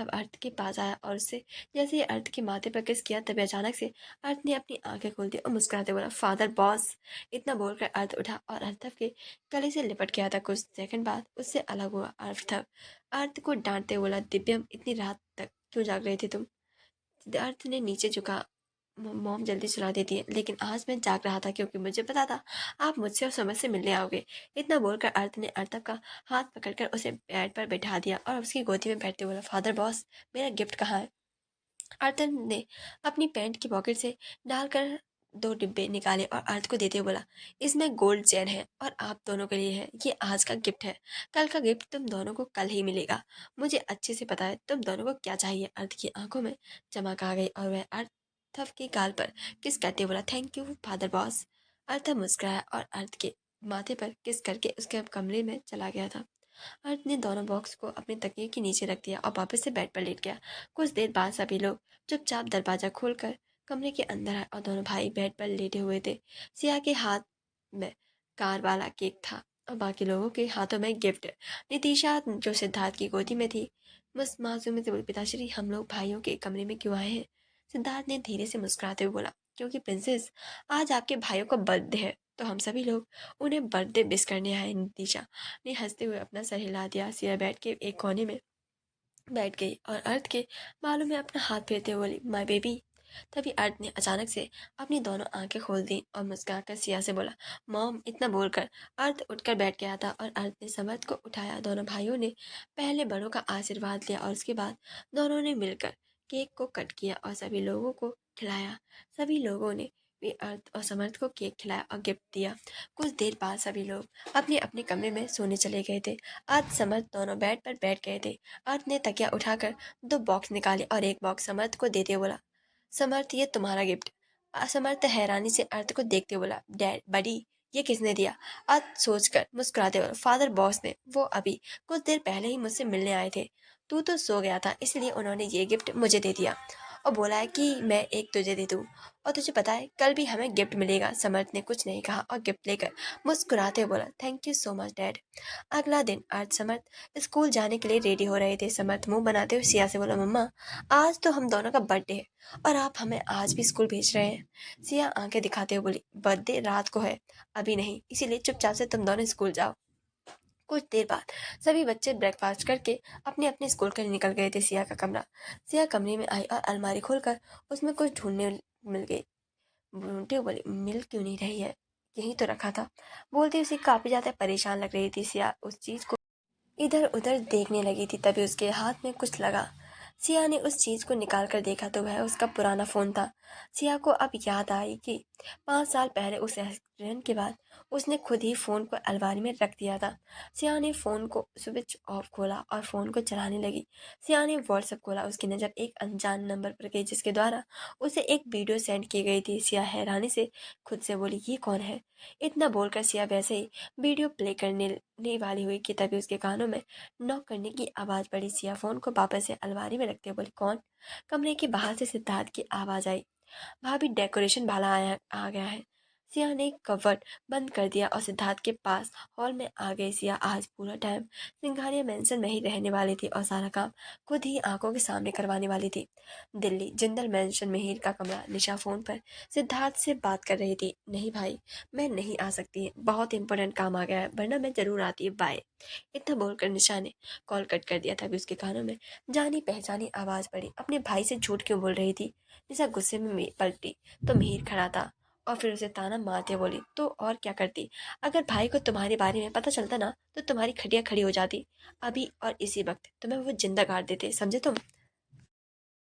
अर्थ के पास आया और उससे जैसे ही अर्थ के माथे पर किस किया, तभी अचानक से अर्थ ने अपनी आंखें खोल दी और मुस्कुराते बोला, फादर बॉस। इतना बोलकर अर्थ उठा और अर्थव के गले से लिपट गया था। कुछ सेकंड बाद उससे अलग हुआ। अर्थव अर्थ को डांटते बोला, दिव्यम इतनी रात तक क्यों जाग रहे थे तुम? अर्थ ने नीचे झुका, मॉम जल्दी सुला देती है, लेकिन आज मैं जाग रहा था क्योंकि मुझे पता था आप मुझसे और समझ से मिलने आओगे। इतना बोलकर अर्थ ने अर्थव का हाथ पकड़कर उसे बेड पर बैठा दिया और उसकी गोदी में बैठते बोला, फादर बॉस मेरा गिफ्ट कहाँ है? अर्थ ने अपनी पैंट की पॉकेट से डालकर 2 डिब्बे निकाले और अर्थ को देते हुए बोला, इसमें गोल्ड चेन है और आप दोनों के लिए है। ये आज का गिफ्ट है, कल का गिफ्ट तुम दोनों को कल ही मिलेगा। मुझे अच्छे से पता है तुम दोनों को क्या चाहिए। अर्थ की आंखों में चमक आ गई और वह अर्थव के गाल पर किस करते बोला, थैंक यू फादर बॉस। अर्थव मुस्कुराया और अर्थ के माथे पर किस करके उसके कमरे में चला गया था। अर्थ ने दोनों बॉक्स को अपने तकिए के नीचे रख दिया और वापस से बेड पर लेट गया। कुछ देर बाद सभी लोग चुपचाप दरवाजा खोलकर कमरे के अंदर आए और दोनों भाई बेड पर लेटे हुए थे। सिया के हाथ में कार वाला केक था और बाकी लोगों के हाथों में गिफ्ट। नितिशा जो सिद्धार्थ की गोदी में थी, बस मासूम से बोली, पिताश्री हम लोग भाइयों के कमरे में क्यों आए हैं? सिद्धार्थ ने धीरे से मुस्कुराते हुए बोला, क्योंकि प्रिंसेस आज आपके भाइयों का बर्थडे है, तो हम सभी लोग उन्हें बर्थडे विश करने आए। नितिशा ने हंसते हुए अपना सर हिला दिया। सिया बैठ के एक कोने में बैठ गई और अर्थ के बालों में अपना हाथ फेरते हुए बोली, माय बेबी। तभी अर्थ ने अचानक से अपनी दोनों आंखें खोल दी और मुस्कुराकर सिया से बोला, मॉम। इतना बोलकर अर्थ उठकर बैठ गया था और अर्थ ने समर्थ को उठाया। दोनों भाइयों ने पहले बड़ों का आशीर्वाद लिया और उसके बाद दोनों ने मिलकर केक को कट किया और सभी लोगों को खिलाया। सभी लोगों ने भी अर्थ और समर्थ को केक खिलाया और गिफ्ट दिया। कुछ देर बाद सभी लोग अपने अपने कमरे में सोने चले गए थे। अर्थ समर्थ दोनों बेड पर बैठ गए थे। अर्थ ने तकिया उठाकर 2 बॉक्स निकाले और एक बॉक्स समर्थ को देते हुए बोला, समर्थ ये तुम्हारा गिफ्ट। असमर्थ हैरानी से अर्थ को देखते हुए बोला, डैड बडी ये किसने दिया? अर्थ सोचकर मुस्कुराते हुए, फादर बॉस ने, वो अभी कुछ देर पहले ही मुझसे मिलने आए थे। तू तो सो गया था इसलिए उन्होंने ये गिफ्ट मुझे दे दिया और बोला है कि मैं एक तुझे दे दूं। और तुझे पता है कल भी हमें गिफ्ट मिलेगा। समर्थ ने कुछ नहीं कहा और गिफ्ट लेकर मुस्कुराते हुए बोला, thank you so much dad. अगला दिन अर्थ समर्थ स्कूल जाने के लिए रेडी हो रहे थे। समर्थ मुंह बनाते हुए सिया से बोला, मम्मा आज तो हम दोनों का बर्थडे है और आप हमें आज भी स्कूल भेज रहे हैं। सिया आंखें दिखाते हुए बोली, बर्थडे रात को है, अभी नहीं, इसीलिए चुपचाप से तुम दोनों स्कूल जाओ। कुछ देर बाद सभी बच्चे ब्रेकफास्ट करके अपने अपने स्कूल के लिए निकल गए थे। सिया का कमरा। सिया कमरे में आई और अलमारी खोलकर उसमें कुछ ढूंढने मिल गई। ढूंढते हुए बोली, मिल क्यों नहीं रही है, यही तो रखा था। बोलते उसे काफी ज्यादा परेशान लग रही थी। सिया उस चीज को इधर उधर देखने लगी थी, तभी उसके हाथ में कुछ लगा। सिया ने उस चीज को निकाल कर देखा तो वह उसका पुराना फोन था। सिया को अब याद आई कि 5 साल पहले उस एक्सीडेंट के बाद उसने खुद ही फोन को अलमारी में रख दिया था। सिया ने फोन को स्विच ऑफ खोला और फोन को चलाने लगी। सिया ने व्हाट्सएप खोला, उसकी नजर एक अनजान नंबर पर गई जिसके द्वारा उसे एक वीडियो सेंड की गई थी। सिया हैरानी से खुद से बोली, ये कौन है? इतना बोलकर सिया वैसे ही वीडियो प्ले करने वाली हुई कि तभी उसके कानों में नॉक करने की आवाज पड़ी। सिया फोन को वापस से अलमारी में रखते हुए बोली, कौन? कमरे के बाहर से सिद्धार्थ की आवाज आई, भाभी डेकोरेशन वाला आ गया है। सिया ने कवर्ड बंद कर दिया और सिद्धार्थ के पास हॉल में आ गई। सिया आज पूरा टाइम सिंघानिया मेंशन में ही रहने वाली थी और सारा काम खुद ही आंखों के सामने करवाने वाली थी। दिल्ली जिंदल मेंशन में हीर का कमरा। निशा फोन पर सिद्धार्थ से बात कर रही थी। नहीं भाई मैं नहीं आ सकती, बहुत इंपॉर्टेंट काम आ गया है, वरना मैं जरूर आती, बाय। इतना बोलकर निशा ने कॉल कट कर दिया। तभी उसके कानों में जानी पहचानी आवाज पड़ी। अपने भाई से झूठ क्यों बोल रही थी? निशा गुस्से में पलटी तो मिहिर खड़ा था और फिर उसे ताना मारते बोली, तो और क्या करती? अगर भाई को तुम्हारे बारे में पता चलता ना तो तुम्हारी खटिया खड़ी हो जाती अभी और इसी वक्त तुम्हें वो जिंदा गाड़ देते, समझे तुम?